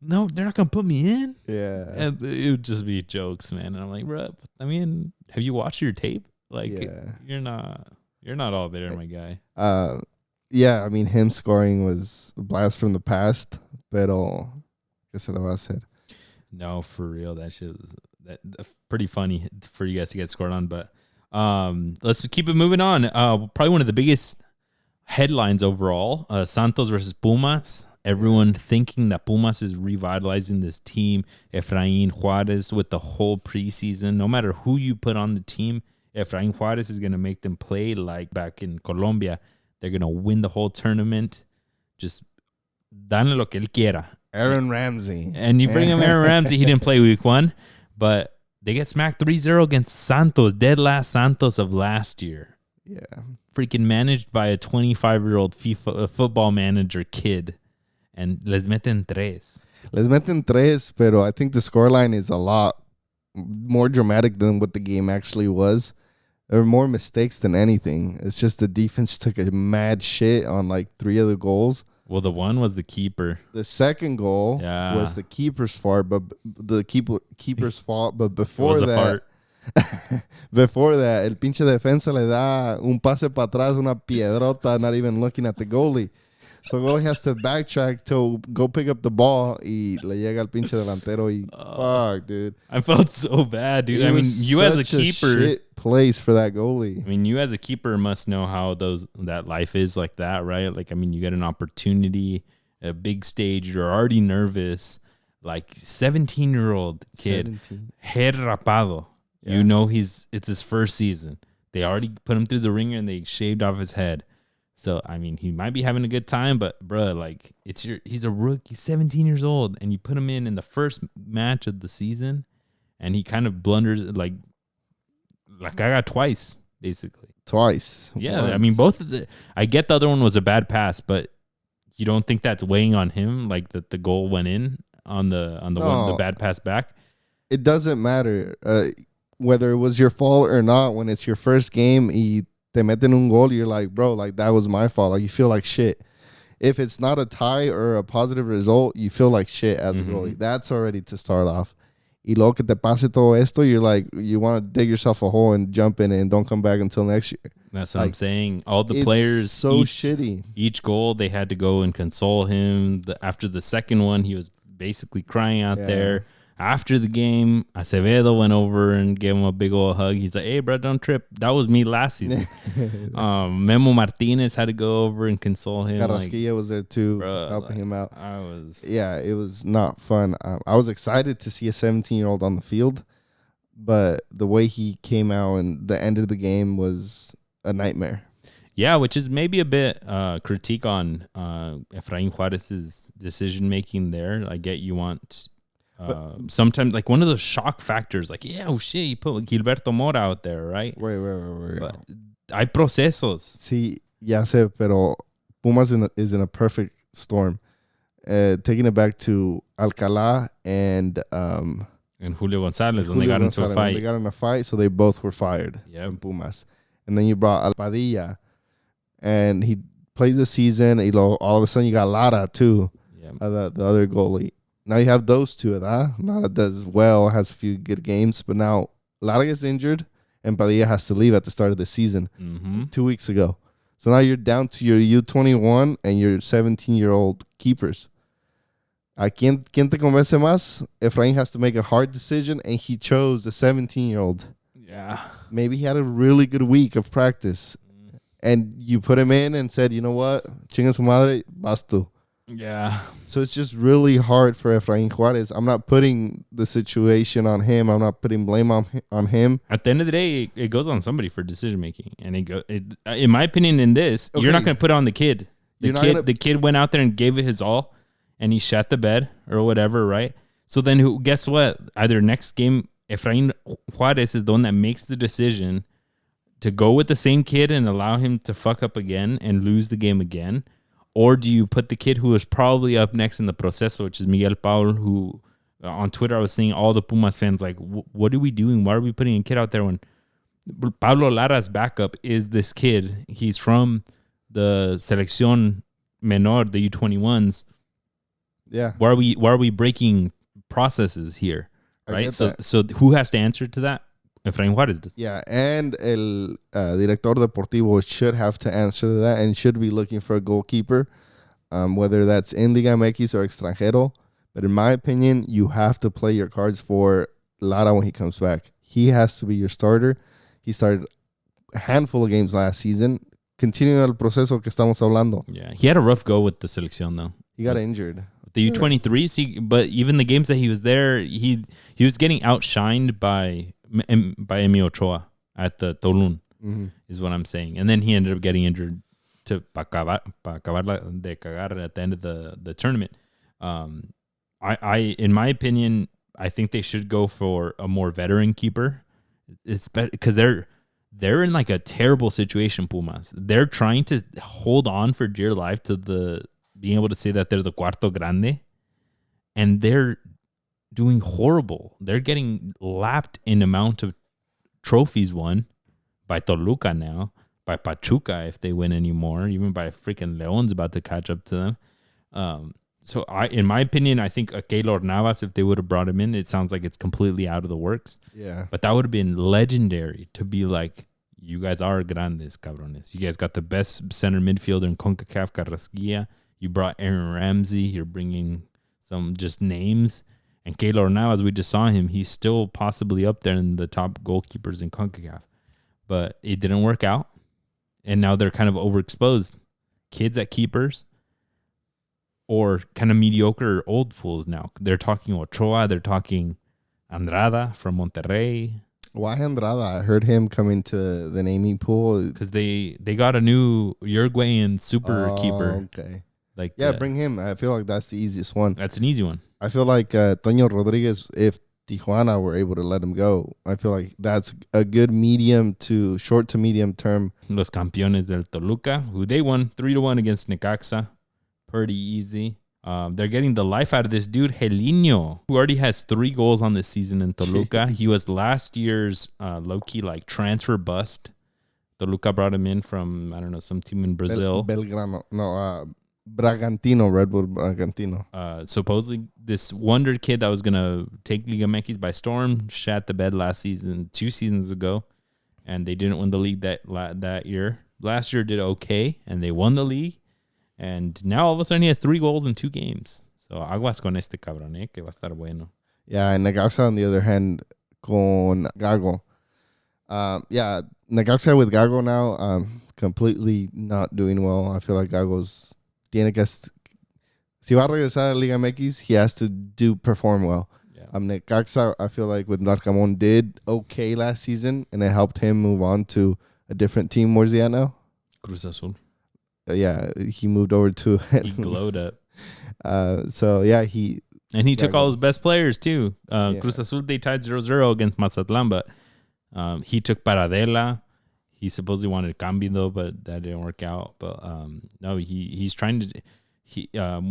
"No, they're not gonna put me in."
Yeah,
and it would just be jokes, man. And I'm like, bro, I mean, have you watched your tape? Like, you're not all there, my guy.
Yeah, I mean, him scoring was a blast from the past, pero que se lo va a hacer.
No, for real, that shit was pretty funny for you guys to get scored on. But let's keep it moving on. Probably one of the biggest headlines overall, Santos versus Pumas. Everyone thinking that Pumas is revitalizing this team. Efrain Juarez with the whole preseason. No matter who you put on the team, Efrain Juarez is going to make them play like back in Colombia. They're going to win the whole tournament. Just dale lo que él quiera.
Aaron Ramsey.
And you bring him Aaron Ramsey. He didn't play week one, but they get smacked 3-0 against Santos, dead last Santos of last year.
Yeah.
Freaking managed by a 25-year-old FIFA football manager kid. And les meten tres.
Les meten tres, pero I think the scoreline is a lot more dramatic than what the game actually was. There were more mistakes than anything. It's just the defense took a mad shit on like 3 of the goals.
Well, the one was the keeper.
The second goal was the keeper's fault, but keeper's fault. But before that, before that, el pinche defensa le da un pase para atrás, una piedrota, not even looking at the goalie. So goalie has to backtrack to go pick up the ball y le llega al pinche delantero y fuck, dude.
I felt so bad, dude. I mean, you as a keeper,
shit place for that goalie.
I mean, you as a keeper must know how that life is like that, right? Like, I mean, you get an opportunity, a big stage, you're already nervous. Like 17-year-old kid, hair rapado. Yeah. You know it's his first season. They already put him through the ringer and they shaved off his head. So, I mean, he might be having a good time, but, bruh, like, he's a rookie, 17 years old, and you put him in the first match of the season, and he kind of blunders, like I got twice, basically.
Twice.
Yeah,
once.
I mean, I get the other one was a bad pass, but you don't think that's weighing on him, like that the goal went in on the bad pass back?
It doesn't matter whether it was your fault or not. When it's your first game, te meten un gol, you're like, bro, like that was my fault. Like you feel like shit. If it's not a tie or a positive result, you feel like shit as a goalie. That's already to start off. Y luego que te pase todo esto, you're like, you want to dig yourself a hole and jump in it and don't come back until next year.
That's what I'm saying. All the players,
shitty.
Each goal, they had to go and console him. After the second one, he was basically crying out there. After the game, Acevedo went over and gave him a big old hug. He's like, "Hey, bro, don't trip. That was me last season." Memo Martinez had to go over and console him.
Carrasquilla was there too, helping him out. It was not fun. I was excited to see a 17-year-old on the field, but the way he came out and the end of the game was a nightmare.
Yeah, which is maybe a bit critique on Efrain Juarez's decision-making there. I get you want... sometimes like one of those shock factors, like, yeah, oh shit, you put Gilberto Mora out there, right?
Wait.
But hay procesos.
Sí, ya sé, pero Pumas is in a perfect storm. Taking it back to Alcalá and
Julio Gonzalez when they got into a fight.
They got in a fight, so they both were fired in Pumas. And then you brought Al Padilla, and he plays the season. All of a sudden, you got Lara too, the other goalie. Now you have those two. Lara does well, has a few good games, but now Lara gets injured and Padilla has to leave at the start of the season 2 weeks ago. So now you're down to your U21 and your 17-year-old keepers. ¿Quién te convence más? Efrain has to make a hard decision, and he chose a 17-year-old.
Yeah.
Maybe he had a really good week of practice, and you put him in and said, you know what? Chinga su madre, vas tú.
Yeah.
So it's just really hard for Efrain Juarez. I'm not putting the situation on him. I'm not putting blame on him.
At the end of the day, it goes on somebody for decision making, and in my opinion, in this, you're not going to put it on the kid. The kid went out there and gave it his all, and he shat the bed or whatever, right? So then, guess what? Either next game, Efrain Juarez is the one that makes the decision to go with the same kid and allow him to fuck up again and lose the game again. Or do you put the kid who is probably up next in the proceso, which is Miguel Paul, who on Twitter I was seeing all the Pumas fans like, what are we doing? Why are we putting a kid out there when Pablo Lara's backup is this kid? He's from the Selección Menor, the U21s.
Yeah.
Why are we breaking processes here? Right? So who has to answer to that? Efrain Juarez does.
Yeah, and el director deportivo should have to answer to that and should be looking for a goalkeeper, whether that's in Liga MX or extranjero. But in my opinion, you have to play your cards for Lara when he comes back. He has to be your starter. He started a handful of games last season. Continuing el proceso que estamos hablando.
Yeah, he had a rough go with the selección though.
He got injured.
The U23s, but even the games that he was there, he was getting outshined by Emi Ochoa at the Tolun, is what I'm saying. And then he ended up getting injured to acabar de cagar at the end of the tournament. I in my opinion, I think they should go for a more veteran keeper. It's because they're in like a terrible situation, Pumas. They're trying to hold on for dear life to being able to say that they're the cuarto grande, and they're doing horrible. They're getting lapped in amount of trophies won by Toluca now, by Pachuca if they win anymore, even by freaking Leon's about to catch up to them. So in my opinion, I think Keylor Navas, if they would have brought him in, it sounds like it's completely out of the works.
Yeah.
But that would have been legendary to be like, you guys are grandes, cabrones. You guys got the best center midfielder in CONCACAF, Carrasquilla. You brought Aaron Ramsey. You're bringing some just names. And Keylor now, as we just saw him, he's still possibly up there in the top goalkeepers in CONCACAF. But it didn't work out. And now they're kind of overexposed. Kids at keepers or kind of mediocre old fools now. They're talking Ochoa. They're talking Andrada from Monterrey.
Why Andrada? I heard him come into the naming pool.
Because they got a new Uruguayan super keeper.
Okay.
Like
bring him. I feel like that's the easiest one.
That's an easy one.
I feel like Toño Rodriguez, if Tijuana were able to let him go, I feel like that's a good short to medium term.
Los Campeones del Toluca, who they won 3-1 against Necaxa. Pretty easy. They're getting the life out of this dude, Helinho, who already has 3 goals on this season in Toluca. He was last year's low-key like transfer bust. Toluca brought him in from, I don't know, some team in Brazil.
Belgrano. No, Bragantino, Red Bull Bragantino.
Supposedly, this wonder kid that was going to take Liga MX by storm shat the bed last season, 2 seasons ago, and they didn't win the league that year. Last year did okay, and they won the league, and now all of a sudden he has 3 goals in 2 games. So aguas con este cabrón, que va a estar bueno.
Yeah, and Necaxa, on the other hand, con Gago. Necaxa with Gago now, completely not doing well. I feel like Gago's tiene que, si va a regresar a Liga MX, he has to perform well. Yeah. Necaxa, I feel like with Narcamon did okay last season, and it helped him move on to a different team. Where's he at now?
Cruz Azul.
He moved over to.
He glowed up.
He
took all his best players too. Cruz Azul, they tied 0-0 against Mazatlan, but he took Paradela. He supposedly wanted Cambi though, but that didn't work out. But no, he's trying to.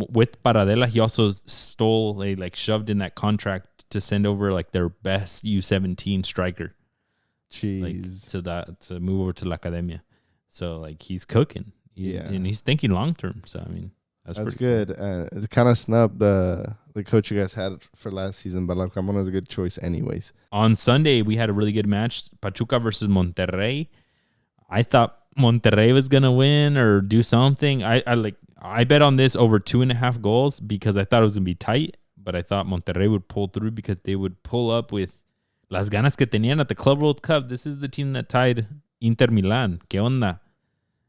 With Paradela, he also shoved in that contract to send over like their best U17 striker.
Jeez. Like,
to move over to La Academia. So like he's cooking. And he's thinking long term. So I mean, that's
good. It's kind of snubbed the coach you guys had for last season, but Larcamón is a good choice anyways.
On Sunday, we had a really good match. Pachuca versus Monterrey. I thought Monterrey was gonna win or do something. I bet on this over 2.5 goals because I thought it was gonna be tight, but I thought Monterrey would pull through because they would pull up with las ganas que tenían at the Club World Cup. This is the team that tied Inter Milan. ¿Qué onda?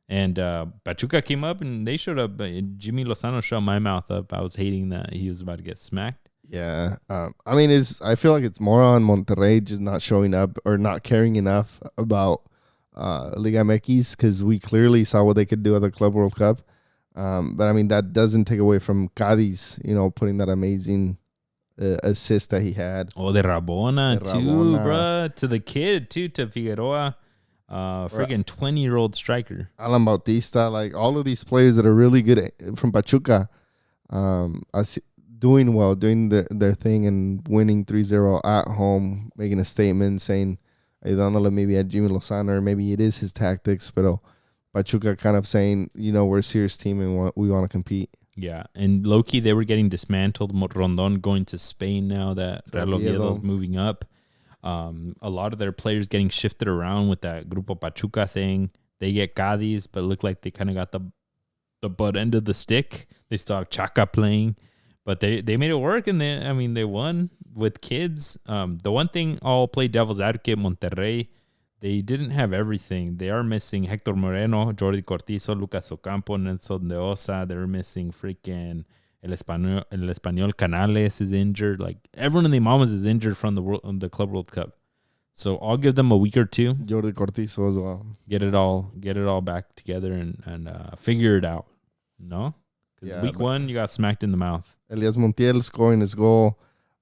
And Pachuca came up and they showed up. Jimmy Lozano shut my mouth up. I was hating that he was about to get smacked.
Yeah. I mean, I feel like it's more on Monterrey just not showing up or not caring enough about Liga MX because we clearly saw what they could do at the Club World Cup. But, I mean, that doesn't take away from Cadiz, putting that amazing assist that he had.
Oh, de Rabona, too, bro. To the kid, too, to Figueroa. Freaking 20-year-old striker.
Alan Bautista, like all of these players that are really good from Pachuca, doing well, doing their thing and winning 3-0 at home, making a statement saying, ayudándole maybe at Jimmy Lozano, or maybe it is his tactics, pero Pachuca kind of saying, we're a serious team and we want to compete.
Yeah, and low-key, they were getting dismantled. Rondon going to Spain now that Real Oviedo's moving up. A lot of their players getting shifted around with that Grupo Pachuca thing. They get Cadiz, but look like they kind of got the butt end of the stick. They still have Chaka playing, but they made it work, and they won with kids. The one thing, I'll play devil's advocate, Monterrey, they didn't have everything. They are missing Hector Moreno, Jordi Cortizo, Lucas Ocampo, Nelson de Osa. They're missing freaking El Español Canales is injured. Like, everyone in the Mamas is injured from the Club World Cup. So I'll give them a week or two.
Jordi Cortizo as well.
Get it all back together and figure it out. No? Because week 1, you got smacked in the mouth.
Elias Montiel scoring his goal.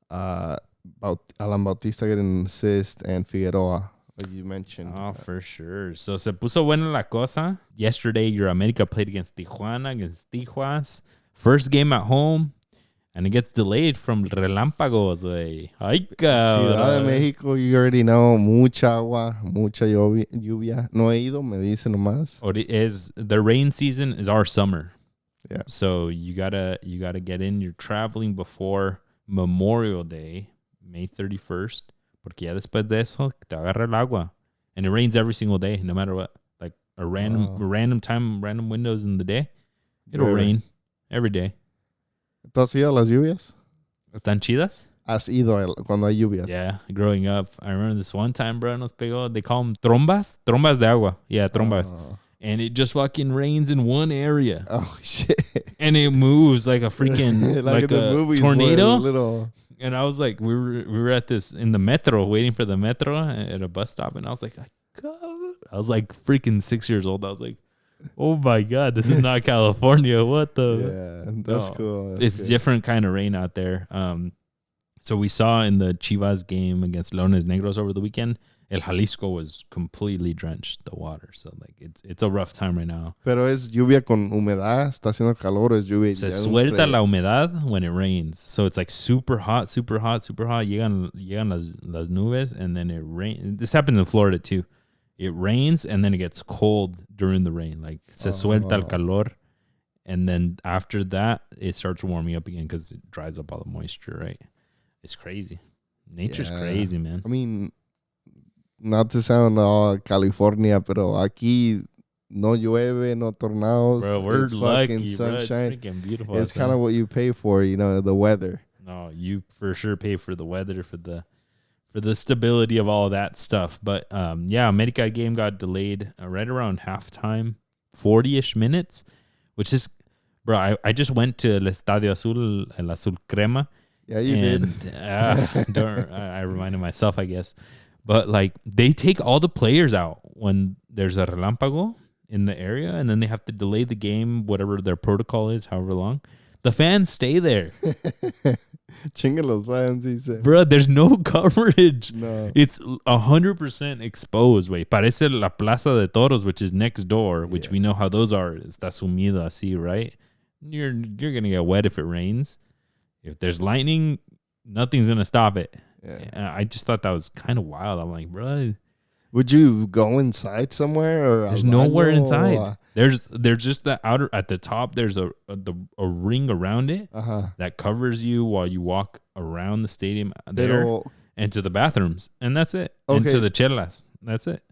Alan Bautista getting an assist, and Figueroa, like you mentioned.
Oh, for sure. So se puso buena la cosa. Yesterday, your America played against Tijuana, against Tijuas. First game at home, and it gets delayed from relámpagos, güey. Ay, cabrón.
Ciudad de México, you already know, mucha agua, mucha lluvia. No he ido, me dice nomás.
The rain season is our summer.
Yeah.
So you gotta get in. You're traveling before Memorial Day, May 31st, porque ya después de eso te agarra el agua, and it rains every single day, no matter what. Like a random time, random windows in the day, it'll rain. Every day.
¿Tú has ido a las lluvias?
¿Están chidas?
Has ido cuando hay lluvias.
Yeah, growing up. I remember this one time, bro, nos pegó. They call them trombas. Trombas de agua. Yeah, trombas. And it just fucking rains in one area.
Oh, shit.
And it moves like a freaking, like a tornado. And I was like, we were at this, in the metro, waiting for the metro at a bus stop. And I was like, God. I was like freaking 6 years old. I was like, oh my God, this is not California. What the?
Yeah, that's cool.
It's different kind of rain out there. So we saw in the Chivas game against Leones Negros over the weekend, El Jalisco was completely drenched, the water. So like it's a rough time right now.
Pero es lluvia con humedad, está haciendo calor, es lluvia.
Se suelta la humedad when it rains. So it's like super hot, super hot, super hot. Llegan las nubes, and then it rains. This happens in Florida too. It rains and then it gets cold during the rain. Like, se suelta el calor. And then after that, it starts warming up again because it dries up all the moisture, right? It's crazy. Nature's crazy, man.
I mean, not to sound all California, pero aquí no llueve, no tornados.
Bro, we're lucky,
sunshine.
It's freaking beautiful.
It's kind of what you pay for, the weather.
No, you for sure pay for the weather, for the stability of all that stuff. But America game got delayed right around halftime, 40-ish minutes, which is, bro, I just went to El Estadio Azul, El Azul Crema.
Yeah, you did.
I reminded myself, I guess. But like, they take all the players out when there's a relámpago in the area, and then they have to delay the game, whatever their protocol is, however long. The fans stay there.
Chinga los fans, he said.
Bro, there's no coverage.
No.
It's 100% exposed, way. Parece la Plaza de Toros, which is next door, which we know how those are. Está sumida así, right? You're going to get wet if it rains. If there's lightning, nothing's going to stop it.
Yeah.
I just thought that was kind of wild. I'm like, bro.
Would you go inside somewhere? Or
there's nowhere inside. There's just the outer, at the top, there's a ring around it that covers you while you walk around the stadium there and to the bathrooms. And that's it.
Okay.
And to the chelas. That's it.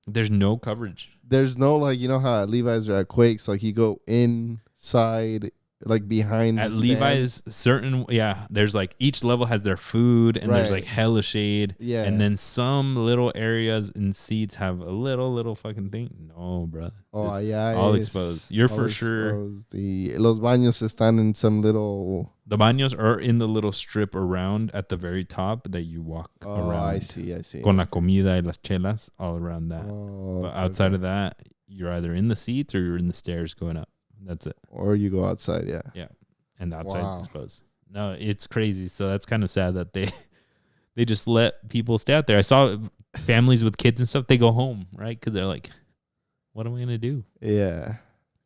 There's no coverage.
There's no, like, you know how at Levi's or at Quakes, like, you go inside, like, behind
At
the
Levi's, there's like each level has their food, and there's like hella shade.
Yeah.
And then some little areas and seats have a little fucking thing. No, bro.
Oh, yeah.
All exposed. You're for sure.
Los baños están in some little...
The baños are in the little strip around at the very top that you walk around.
Oh, I see.
Con la comida y las chelas all around that.
Oh,
but outside of that, you're either in the seats or you're in the stairs going up. That's it.
Or you go outside, yeah.
Yeah. And the outside's exposed. No, it's crazy. So that's kind of sad that they just let people stay out there. I saw families with kids and stuff, they go home, right? Because they're like, what am I going to do?
Yeah.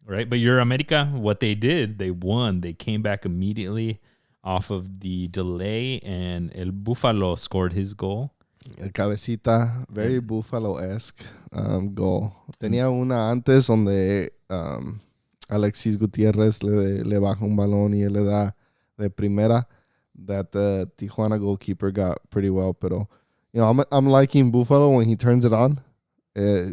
Right? But your America, what they did, they won. They came back immediately off of the delay, and El Buffalo scored his goal.
El Cabecita, very Buffalo-esque goal. Tenía una antes donde... Alexis Gutierrez le baja un balón y él le da de primera that the Tijuana goalkeeper got pretty well. Pero, you know, I'm liking Buffalo when he turns it on. Te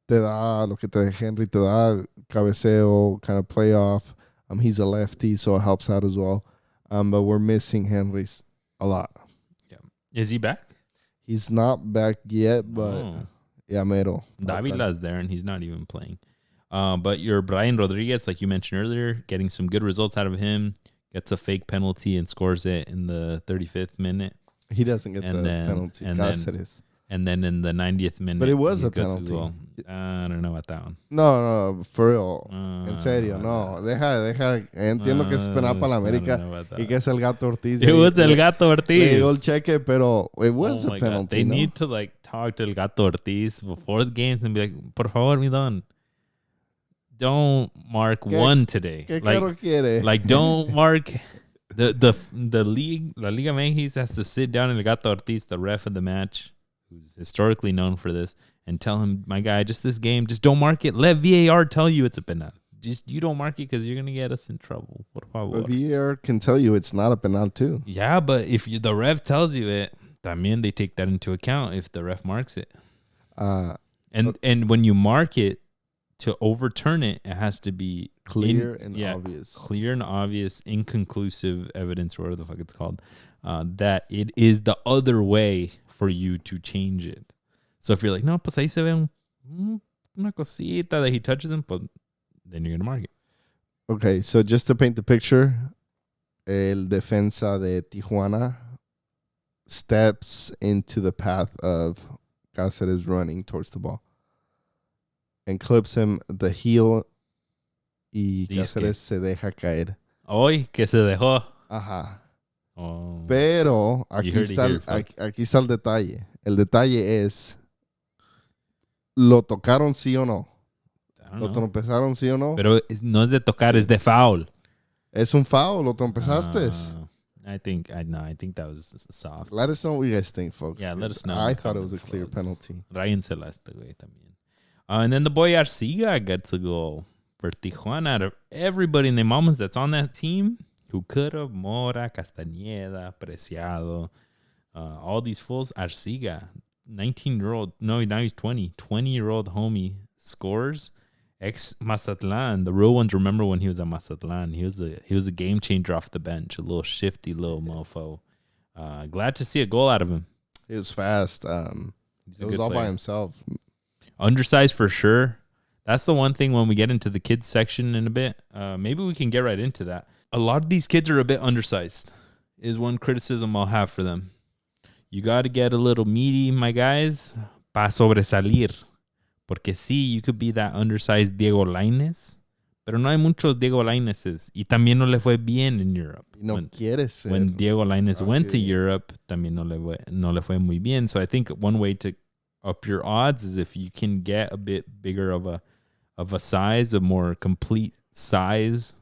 da lo que Henry te da, cabeceo, kind of playoff. He's a lefty, so it helps out as well. But we're missing Henry's a lot.
Yeah. Is he back?
He's not back yet, but yeah, mero.
Davila's there, and he's not even playing. But your Brian Rodriguez, like you mentioned earlier, getting some good results out of him, gets a fake penalty and scores it in the 35th minute.
He doesn't get penalty.
And then in the 90th minute.
But it was a penalty.
I don't know about that one.
No, for real. En serio, no. Deja. Entiendo que es penal para la América y que es el Gato Ortiz.
It was el Gato Ortiz.
Le dio el cheque, pero it was a penalty.
God. They need to like talk to el Gato Ortiz before the games and be like, por favor, mi don. Don't mark one today. Like don't mark the league. La Liga MX has to sit down and El Gato Ortiz, the ref of the match, who's historically known for this, and tell him, my guy, just this game, just don't mark it. Let VAR tell you it's a penal. Just you don't mark it because you're gonna get us in trouble. Por favor.
But VAR can tell you it's not a penal too.
Yeah, but if the ref tells you it, también they take that into account if the ref marks it. And when you mark it, to overturn it, it has to be
clear and obvious.
Clear and obvious, inconclusive evidence, or whatever the fuck it's called, that it is the other way for you to change it. So if you're like, no, pues ahí se ve una cosita that he touches him, but then you're going to mark it.
Okay, so just to paint the picture, el defensa de Tijuana steps into the path of Cáceres running towards the ball. And clips him the heel y Cáceres se deja caer.
Hoy que se dejó.
Ajá.
Oh.
Pero aquí está el detalle. El detalle es, ¿lo tocaron sí o no? ¿Lo trompezaron sí o no?
Pero no es de tocar, es de foul.
Es un foul, lo trompezaste.
I think that was soft.
Let us know what you guys think, folks.
Yeah, let us know.
I thought it was a clear penalty.
Ráyensela este güey también. And then the boy Arciga gets a goal for Tijuana. Out of everybody in the moments that's on that team, who could have, Mora, Castañeda, Preciado, all these fools, Arciga, 19-year-old, no, now he's 20-year-old homie, scores. Ex-Mazatlan. The real ones remember when he was at Mazatlan. He was a game changer off the bench, a little shifty little mofo. Glad to see a goal out of him.
He was fast. It was all by himself.
Undersized for sure. That's the one thing when we get into the kids section in a bit. Maybe we can get right into that. A lot of these kids are a bit undersized, is one criticism I'll have for them. You got to get a little meaty, my guys, para sobresalir. Porque sí, you could be that undersized Diego Lainez, pero no hay muchos Diego Laineses. Y también no le fue bien in Europe.
When
Diego Lainez went to Europe, también no le fue muy bien. So I think one way to up your odds is if you can get a bit bigger of a size, a more complete size,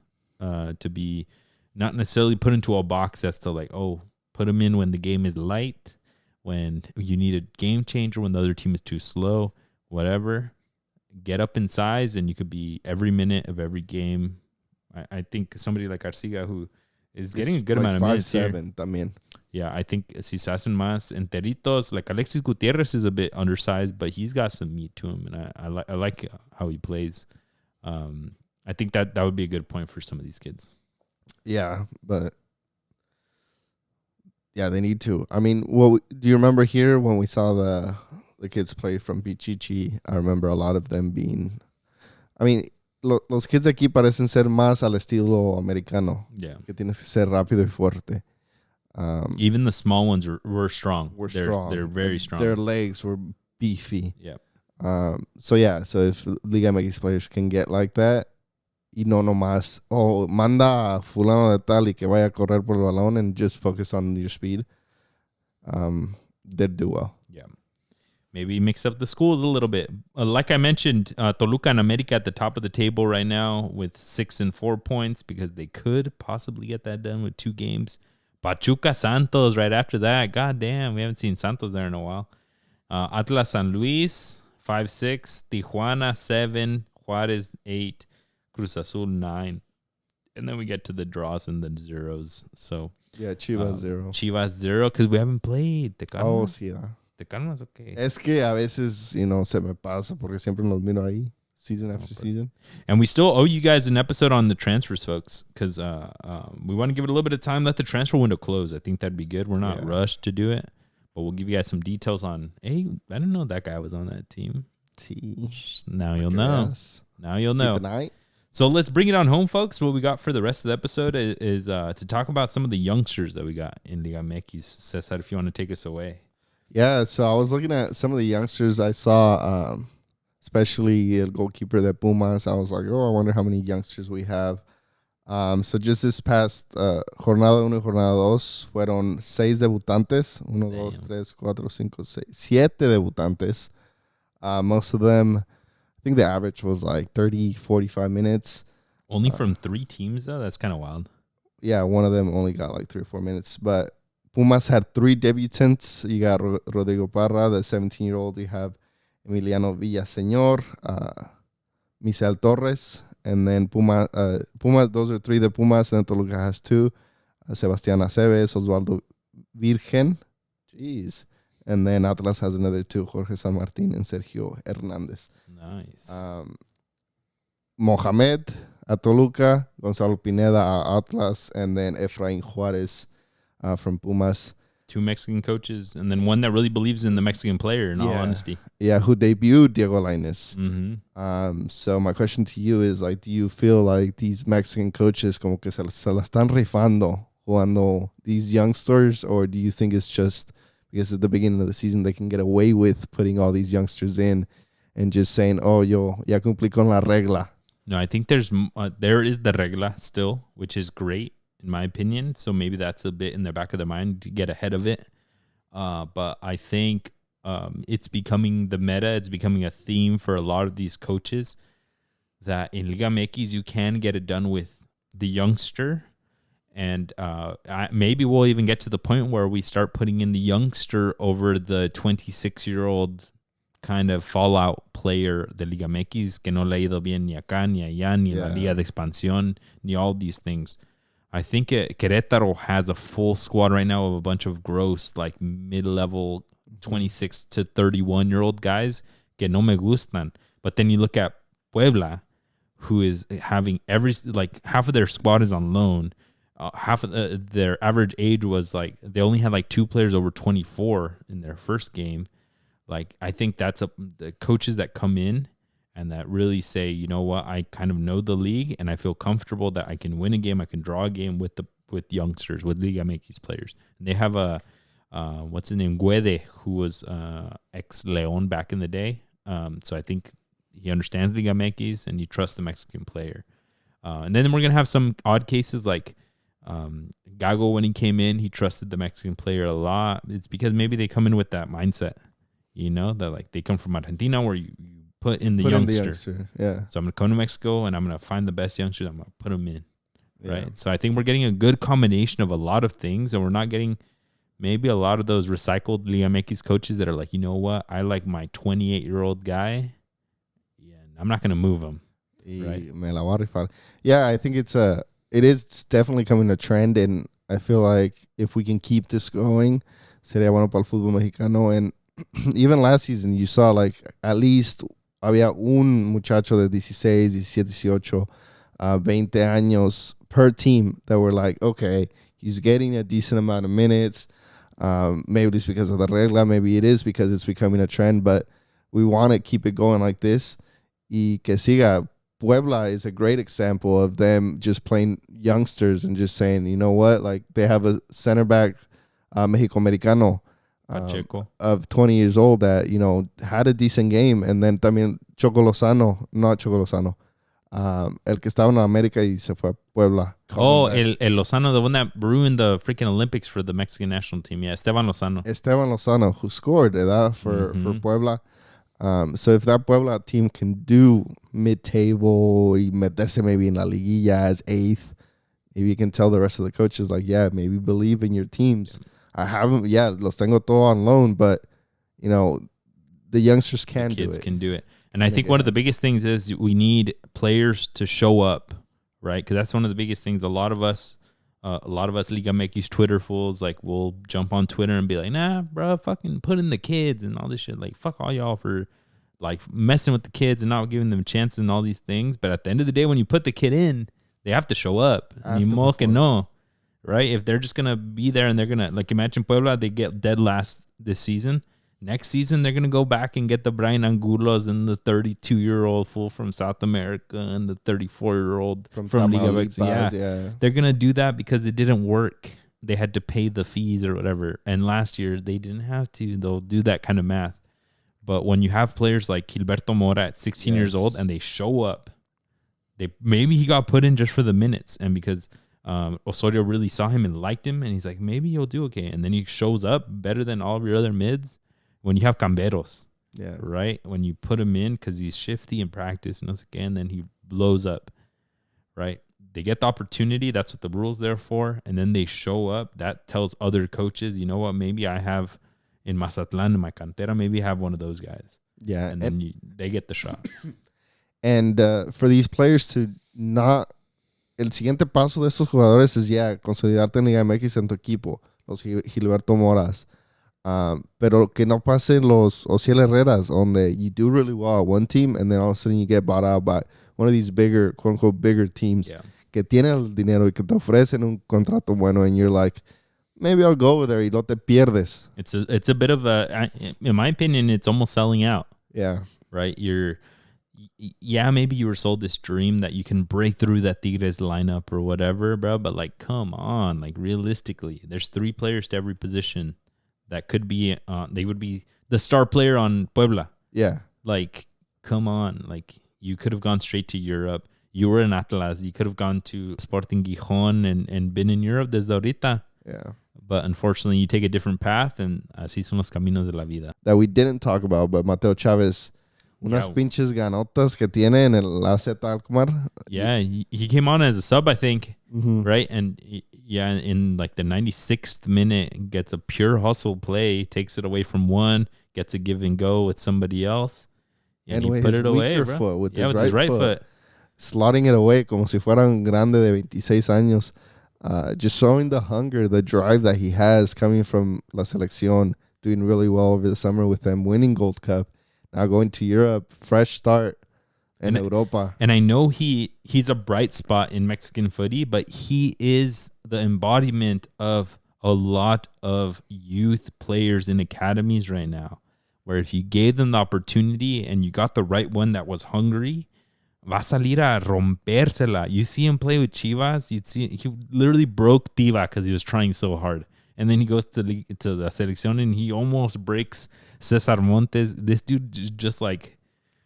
to be not necessarily put into a box as to like, oh, put them in when the game is light, when you need a game changer, when the other team is too slow, whatever. Get up in size and you could be every minute of every game. I think somebody like Arciga, who is getting a good amount of minutes here.
También.
Yeah, I think si se hacen más enteritos, like Alexis Gutierrez is a bit undersized, but he's got some meat to him, and I like how he plays. I think that would be a good point for some of these kids.
Yeah, but yeah, they need to. I mean, do you remember here when we saw the kids play from Pichichi? I remember a lot of them being. I mean, los kids aquí parecen ser más al estilo americano.
Yeah,
que tienes que ser rápido y fuerte.
Even the small ones were strong. They're
strong.
They're very strong.
Their legs were beefy.
Yeah.
So if Liga MX players can get like that, y no nomás, manda a fulano de tal y que vaya a correr por el balón and just focus on your speed, they'd do well.
Yeah. Maybe mix up the schools a little bit. Like I mentioned, Toluca and America at the top of the table right now with 6 and 4 points because they could possibly get that done with 2 games. Pachuca Santos right after that. God damn, we haven't seen Santos there in a while. Atlas San Luis 5-6, Tijuana 7, Juarez 8, Cruz Azul 9, and then we get to the draws and the zeros. So
yeah, Chivas 0.
Chivas 0 because we haven't played.
Sí.
Tecano's okay.
Es que a veces, se me pasa porque siempre nos miro ahí. Season after season.
And we still owe you guys an episode on the transfers, folks, because we want to give it a little bit of time, let the transfer window close. I think that'd be good. We're not rushed to do it, but we'll give you guys some details on, hey, I didn't know that guy was on that team. Now you'll know. Now you'll know.
Tonight.
So let's bring it on home, folks. What we got for the rest of the episode is to talk about some of the youngsters that we got in Liga MX. Cesar, if you want to take us away.
Yeah, so I was looking at some of the youngsters I saw, especially the goalkeeper de Pumas. I was like, I wonder how many youngsters we have. So just this past jornada 1 y jornada 2 fueron 6 debutantes. 1, 2, 3, 4, 5, 6, 7 debutantes. Most of them, I think the average was like 30, 45 minutes.
Only from 3 teams, though? That's kind of wild.
Yeah, one of them only got like 3 or 4 minutes. But Pumas had 3 debutants. You got Rodrigo Parra, the 17-year-old. You have Emiliano Villaseñor, Misael Torres, and then Pumas, those are 3 the Pumas, and then Toluca has 2. Sebastián Aceves, Osvaldo Virgen. Jeez. And then Atlas has another 2, Jorge San Martin and Sergio Hernandez.
Nice.
Mohamed at Toluca, Gonzalo Pineda at Atlas, and then Efraín Juarez from Pumas.
2 Mexican coaches, and then one that really believes in the Mexican player, in all honesty.
Yeah, who debuted Diego Lainez.
Mm-hmm.
So my question to you is, like, do you feel like these Mexican coaches como que se la están rifando jugando these youngsters, or do you think it's just because at the beginning of the season they can get away with putting all these youngsters in and just saying, yo ya cumplí con la regla?
No, I think there is the regla still, which is great, in my opinion. So maybe that's a bit in the back of their mind to get ahead of it. But I think it's becoming the meta. It's becoming a theme for a lot of these coaches that in Liga MX you can get it done with the youngster. And maybe we'll even get to the point where we start putting in the youngster over the 26-year-old kind of fallout player de Liga MX que no le ha ido bien ni acá, ni allá, ni la Liga de Expansión, ni all these things. I think Querétaro has a full squad right now of a bunch of gross, like mid-level 26 to 31-year-old guys que no me gustan. But then you look at Puebla, who is having half of their squad is on loan. Half of their average age was like, they only had like 2 players over 24 in their first game. Like, I think that's the coaches that come in and that really say, you know what, I kind of know the league and I feel comfortable that I can win a game, I can draw a game with youngsters, with Liga MX players. And they have what's his name, Guede, who was ex-León back in the day. So I think he understands Liga MX and you trust the Mexican player. And then we're going to have some odd cases like Gago, when he came in, he trusted the Mexican player a lot. It's because maybe they come in with that mindset, that like they come from Argentina where you put in the youngster.
Yeah.
So I'm going to come to Mexico and I'm going to find the best youngsters. I'm going to put them in. Right. So I think we're getting a good combination of a lot of things, and we're not getting maybe a lot of those recycled Liga MX coaches that are like, you know what, I like my 28-year-old guy. Yeah, I'm not going to move him. Right.
Me la voy a rifar. Yeah, I think it is definitely coming a trend, and I feel like if we can keep this going, sería bueno para el fútbol mexicano. And even last season, you saw like at least había un muchacho de 16, 17, 18, 20 años per team that were like, okay, he's getting a decent amount of minutes. Maybe it's because of the regla. Maybe it is because it's becoming a trend. But we want to keep it going like this. Y que siga. Puebla is a great example of them just playing youngsters and just saying, you know what, like they have a center back, Mexico-Americano, of 20 years old that, you know, had a decent game. And then también Choco Lozano, el que estaba en América y se fue a Puebla.
Oh, el Lozano, the one that ruined the freaking Olympics for the Mexican national team. Yeah, Esteban Lozano, who scored for Puebla. So if that Puebla team can do mid-table y meterse maybe in la liguilla as 8th, maybe you can tell the rest of the coaches, like, yeah, maybe believe in your teams. Los tengo todo on loan, but, you know, the youngsters can do it. Kids can do it. And I think one of the biggest things is we need players to show up, right? Because that's one of the biggest things. A lot of us Liga MX Twitter fools, like, will jump on Twitter and be like, nah, bro, fucking put in the kids and all this shit. Like, fuck all y'all for, like, messing with the kids and not giving them chances and all these things. But at the end of the day, when you put the kid in, they have to show up. Ni modo que no, right? If they're just going to be there and they're going to, like, imagine Puebla, they get dead last this season. Next season, they're going to go back and get the Brian Angulos and the 32-year-old fool from South America and the 34-year-old from Liga MX. Yeah. They're going to do that because it didn't work. They had to pay the fees or whatever. And last year, they didn't have to. They'll do that kind of math. But when you have players like Gilberto Mora at 16 years old and they show up, maybe he got put in just for the minutes. And because Osorio really saw him and liked him, and he's like, maybe he'll do okay. And then he shows up better than all of your other mids. When you have Camberos, right? When you put him in because he's shifty in practice, and again, then he blows up, right? They get the opportunity. That's what the rule's there for. And then they show up. That tells other coaches, you know what? Maybe I have in Mazatlan, in my cantera, maybe I have one of those guys.
Yeah.
And then they get the shot.
And for these players to not... El siguiente paso de estos jugadores es consolidarte en Liga MX en tu equipo. Los Gilberto Moras. Pero que no pasen los Ociel Herreras, donde you do really well at one team and then all of a sudden you get bought out by one of these bigger, quote unquote, bigger teams que tienen el dinero y que te ofrecen un contrato bueno, and you're like, maybe I'll go over there y no te pierdes.
It's a bit of a, in my opinion, it's almost selling out.
Yeah.
Right? Maybe you were sold this dream that you can break through that Tigres lineup or whatever, bro, but like, come on, like realistically, there's 3 players to every position. That could be, they would be the star player on Puebla.
Yeah.
Like, come on. Like, you could have gone straight to Europe. You were in Atlas. You could have gone to Sporting Gijón and been in Europe desde ahorita.
Yeah.
But unfortunately, you take a different path, and así son los caminos de la vida.
That we didn't talk about, but Mateo Chávez, unas pinches ganotas que tiene en el AZ Alkmaar.
Yeah, he came on as a sub, I think, right? And in like the 96th minute, gets a pure hustle play, takes it away from one, gets a give and go with somebody else, and he put it away, bro.
Foot, with
his right foot.
Slotting it away como si fuera un grande de 26 años. Just showing the hunger, the drive that he has coming from La Selección, doing really well over the summer with them, winning Gold Cup, now going to Europe, fresh start. In Europa.
And I know he's a bright spot in Mexican footy, but he is the embodiment of a lot of youth players in academies right now, where if you gave them the opportunity and you got the right one that was hungry, va a salir a rompérsela. You see him play with Chivas, you'd see he literally broke Tiva because he was trying so hard. And then he goes to the selección and he almost breaks Cesar Montes. This dude just like...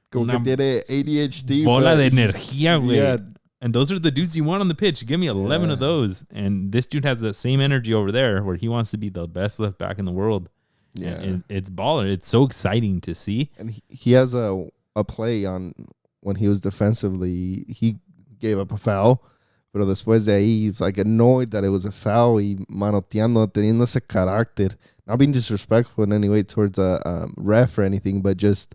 Como que tiene ADHD.
Bola de energía, güey. Yeah. And those are the dudes you want on the pitch. Give me 11 of those. And this dude has the same energy over there where he wants to be the best left back in the world. Yeah. And it's baller. It's so exciting to see.
And he has a play on when he was defensively. He gave up a foul. Pero después de ahí, he's like annoyed that it was a foul. Y manoteando, teniendo ese carácter. Not being disrespectful in any way towards a ref or anything, but just...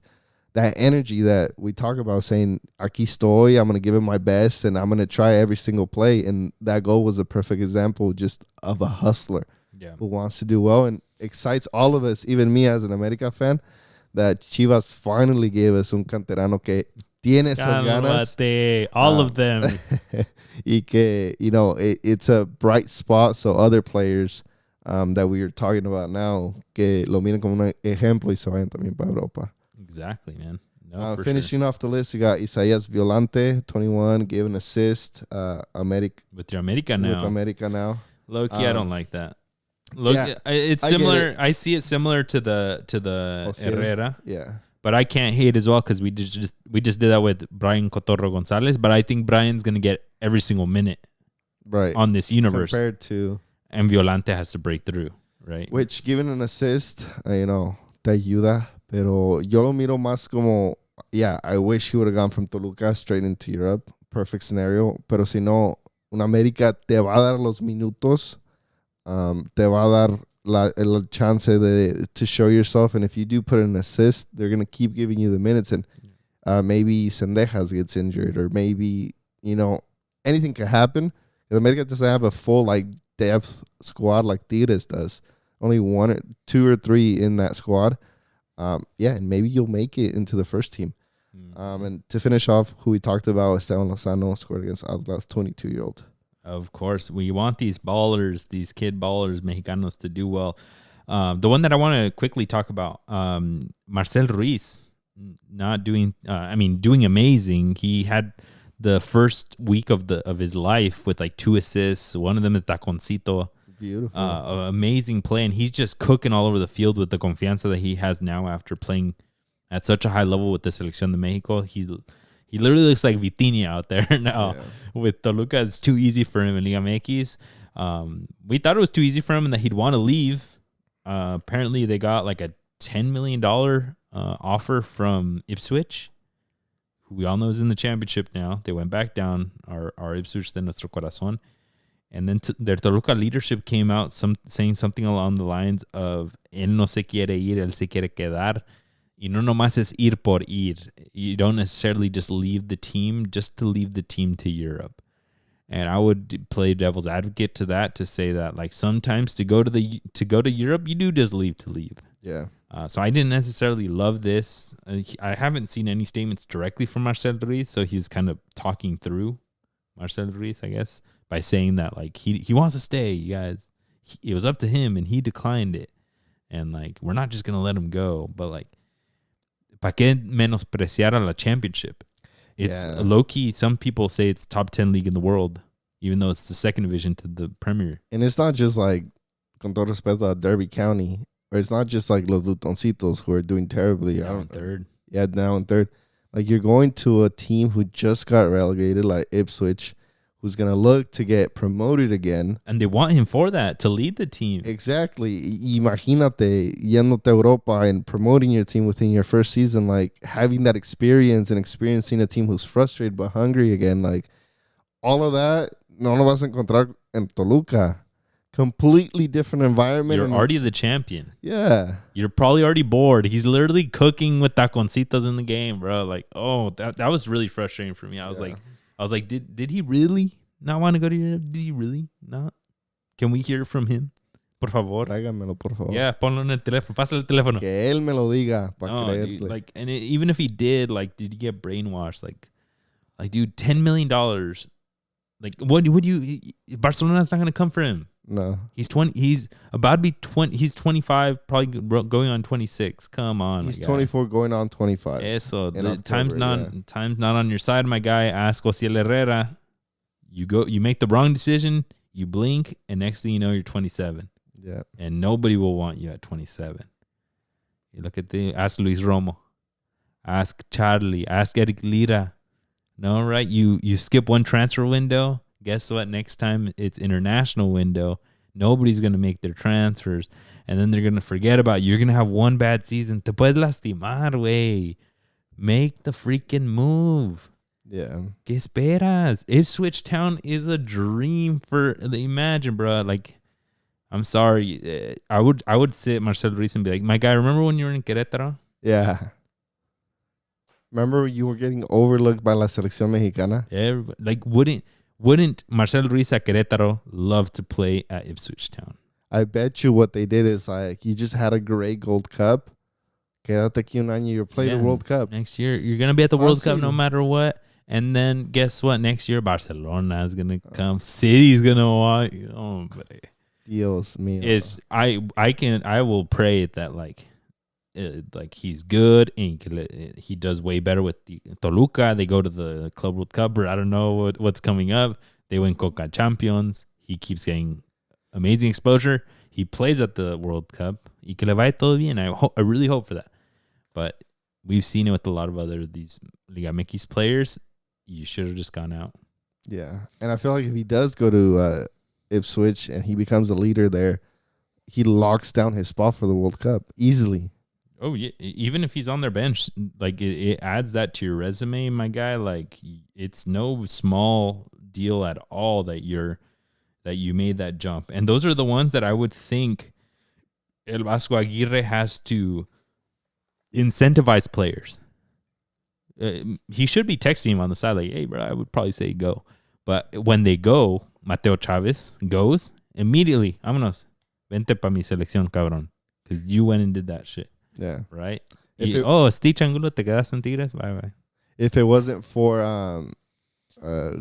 that energy that we talk about, saying, aquí estoy, I'm going to give it my best, and I'm going to try every single play. And that goal was a perfect example just of a hustler who wants to do well and excites all of us, even me as an America fan, that Chivas finally gave us un canterano que tiene esas ganas.
All of them.
Y que, you know, it's a bright spot, so other players that we are talking about now, que lo miren como un ejemplo y se vayan también para Europa.
Exactly, man. No,
finishing off the list, you got Isaías Violante, 21, gave an assist.
With your America now.
With America now.
Low-key, I don't like that. It's similar. I see it similar to the Herrera.
Yeah.
But I can't hate as well because we just did that with Brian Cotorro Gonzalez. But I think Brian's gonna get every single minute on this universe
compared to,
and Violante has to break through, right?
Which, given an assist, you know, te ayuda. Pero yo lo miro más como, I wish he would have gone from Toluca straight into Europe. Perfect scenario. Pero si no, un América te va a dar los minutos. Te va a dar la chance to show yourself. And if you do put an assist, they're going to keep giving you the minutes. And maybe Sendejas gets injured, or maybe, you know, anything can happen. América doesn't have a full, like, depth squad like Tigres does. Only 1, 2, or 3 in that squad. And maybe you'll make it into the first team. And to finish off, who we talked about, Esteban Lozano scored against Atlas, 22-year-old.
Of course, we want these ballers, these kid ballers, Mexicanos, to do well. The one that I want to quickly talk about, Marcel Ruiz, doing amazing. He had the first week of his life with like 2 assists. One of them is Taconcito.
Beautiful.
Amazing play, and he's just cooking all over the field with the confianza that he has now after playing at such a high level with the Selección de Mexico. He literally looks like Vitinha out there now. Yeah. With Toluca, it's too easy for him in Liga MX. We thought it was too easy for him and that he'd want to leave. Apparently, they got like a $10 million offer from Ipswich, who we all know is in the championship now. They went back down, our Ipswich de nuestro corazón. And then their Toluca leadership came out saying something along the lines of, él no se quiere ir, él se quiere quedar. Y no nomás es ir por ir. You don't necessarily just leave the team just to leave the team to Europe. And I would play devil's advocate to that, to say that, like, sometimes to go to Europe, you do just leave to leave.
Yeah.
So I didn't necessarily love this. I haven't seen any statements directly from Marcel Ruiz, so he was kind of talking through Marcel Ruiz, I guess, by saying that, like, he wants to stay, you guys. It was up to him, and he declined it. And, like, we're not just going to let him go. But, like, ¿pa qué menospreciar a la championship? It's low-key. Some people say it's top 10 league in the world, even though it's the second division to the Premier.
And it's not just, like, con todo respeto, Derby County. Or it's not just, like, Los Lutoncitos who are doing terribly.
Now in third.
Yeah, now in third. Like, you're going to a team who just got relegated, like Ipswich, who's going to look to get promoted again.
And they want him for that, to lead the team.
Exactly. Imagínate yéndote a Europa and promoting your team within your first season, like having that experience and experiencing a team who's frustrated but hungry again. Like, all of that, no lo vas a encontrar en Toluca. Completely different environment.
You're already the champion.
Yeah.
You're probably already bored. He's literally cooking with taconcitos in the game, bro. Like, that was really frustrating for me. I was like, did he really not want to go to Europe? Did he really not? Can we hear from him? Por favor.
Tráigamelo, por favor.
Yeah, ponlo en el teléfono. Pásale el teléfono.
Que él me lo diga para creerle.
Dude, like, and even if he did, like, did he get brainwashed? Like, dude, $10 million. Like, what would you? Barcelona's not gonna come for him.
No.
He's 20. He's about to be 20. He's 25, probably going on 26. Come on.
He's 24 going on 25.
Eso. Time's not on your side, my guy. Ask Osiel Herrera. You make the wrong decision, you blink, and next thing you know, you're 27.
Yeah.
And nobody will want you at 27. You look at ask Luis Romo. Ask Charlie. Ask Eric Lira. No, right? You skip one transfer window. Guess what? Next time it's international window, nobody's going to make their transfers. And then they're going to forget about you. You're going to have one bad season. Te puedes lastimar, güey. Make the freaking move.
Yeah.
¿Qué esperas? Ipswich Town is a dream for... Imagine, bro. Like, I'm sorry. I would sit Marcel Ruiz and be like, my guy, remember when you were in Querétaro?
Yeah. Remember you were getting overlooked by la selección mexicana?
Everybody, like, wouldn't Marcel Ruiz at Querétaro love to play at Ipswich Town?
I bet you what they did is like you just had a great Gold Cup. Quédate aquí un año, you'll play the World Cup.
Next year, you're going to be at the World Cup no matter what. And then guess what? Next year, Barcelona is going to come. City's going to want you. Oh,
Dios mío.
I will pray that like he's good and he does way better with the Toluca. They go to the Club World Cup, or I don't know what's coming up. They win Coca Champions. He keeps getting amazing exposure. He plays at the World Cup. Y que le vaya todo bien. I really hope for that. But we've seen it with a lot of these Liga MX players. You should have just gone out.
Yeah. And I feel like if he does go to Ipswich and he becomes a leader there, he locks down his spot for the World Cup easily.
Oh, yeah. Even if he's on their bench, like it adds that to your resume, my guy. Like it's no small deal at all that you made that jump. And those are the ones that I would think El Vasco Aguirre has to incentivize players. He should be texting him on the side like, hey, bro, I would probably say go. But when they go, Mateo Chavez goes immediately. Vámonos. Vente pa mi selección, cabrón. Because you went and did that shit.
Yeah.
Right? Stitch Angulo, te quedas en Tigres? Bye-bye.
If it wasn't for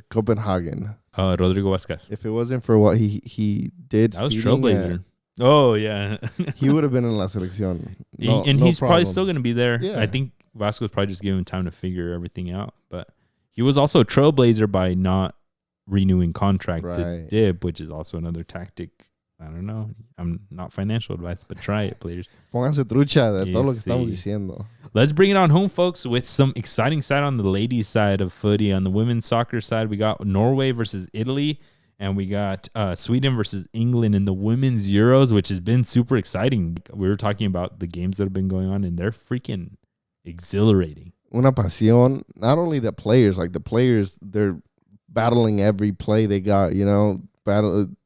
Copenhagen.
Rodrigo Vazquez.
If it wasn't for what he did.
That was Trailblazer. Oh, yeah.
He would have been in La Selección.
He's probably still going to be there.
Yeah.
I think Vasco was probably just giving him time to figure everything out. But he was also a trailblazer by not renewing contract to dip, which is also another tactic. I don't know. I'm not financial advice, but try it, players.
Pónganse trucha de todo lo que estamos diciendo.
Let's bring it on home, folks, with some exciting side on the ladies' side of footy. On the women's soccer side, we got Norway versus Italy. And we got Sweden versus England in the women's Euros, which has been super exciting. We were talking about the games that have been going on, and they're freaking exhilarating.
Una pasión. Not only the players, they're battling every play they got,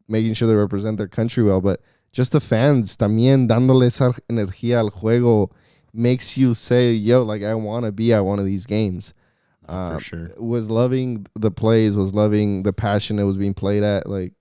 making sure they represent their country well. But just the fans, también dándole esa energía al juego makes you say, yo, like, I want to be at one of these games.
For sure.
Was loving the plays, was loving the passion that was being played at, like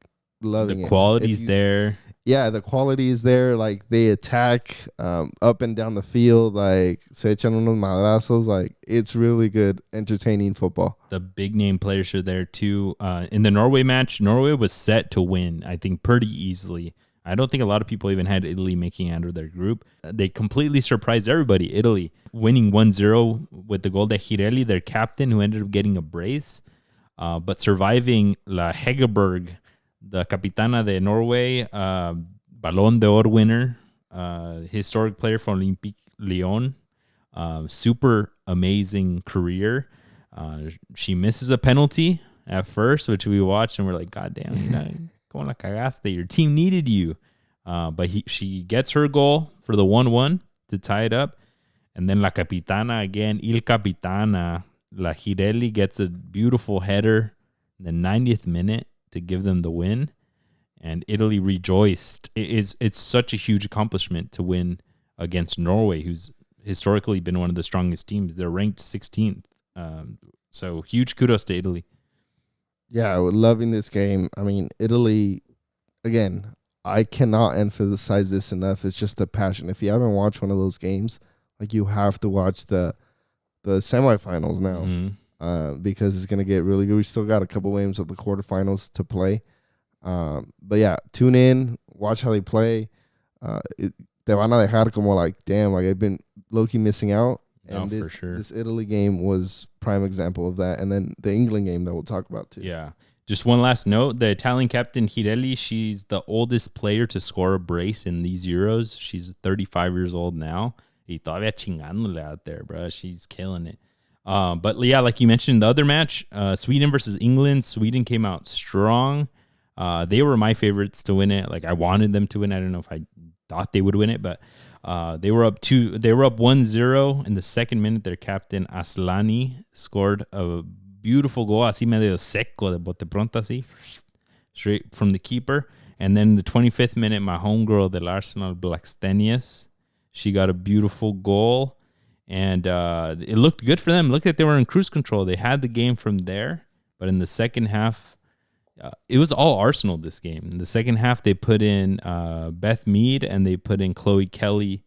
loving
the quality's there.
Yeah, the quality is there. Like they attack up and down the field, like se echan unos madrazos. Like it's really good, entertaining football.
The big name players are there too. In the Norway match, Norway was set to win, I think, pretty easily. I don't think a lot of people even had Italy making it out of their group. They completely surprised everybody. Italy winning 1-0 with the goal de Girelli, their captain, who ended up getting a brace, but surviving La Hegerberg, the capitana de Norway, Ballon d'Or winner, historic player from Olympique Lyon, super amazing career. She misses a penalty at first, which we watched, and we're like, God damn, como la cagaste. Your team needed you. But she gets her goal for the 1-1 to tie it up. And then La Capitana again, Il Capitana, La Girelli gets a beautiful header in the 90th minute to give them the win. And Italy rejoiced. It's such a huge accomplishment to win against Norway, who's historically been one of the strongest teams. They're ranked 16th. So huge kudos to Italy.
Yeah, loving this game. I mean, Italy, again, I cannot emphasize this enough. It's just the passion. If you haven't watched one of those games, like you have to watch the semifinals now, because it's gonna get really good. We still got a couple games of the quarterfinals to play, but yeah, tune in, watch how they play. Te van a dejar como like, damn, like I've been low-key missing out. And
for sure.
This Italy game was prime example of that, and then the England game that we'll talk about too.
Yeah. Just one last note, the Italian captain Girelli, she's the oldest player to score a brace in these Euros. She's 35 years old now. Y todavía chingándole out there, bro. She's killing it. But yeah, like you mentioned, the other match, Sweden versus England. Sweden came out strong. They were my favorites to win it. Like I wanted them to win. I don't know if I thought they would win it, but they were up 1-0 in the second minute. Their captain Aslani scored a beautiful goal, así medio seco de bote pronto, así straight from the keeper. And then the 25th minute, my homegirl del Arsenal, Blackstenius, she got a beautiful goal. And it looked good for them. It looked like they were in cruise control. They had the game from there. But in the second half, it was all Arsenal this game. In the second half, they put in Beth Mead and they put in Chloe Kelly,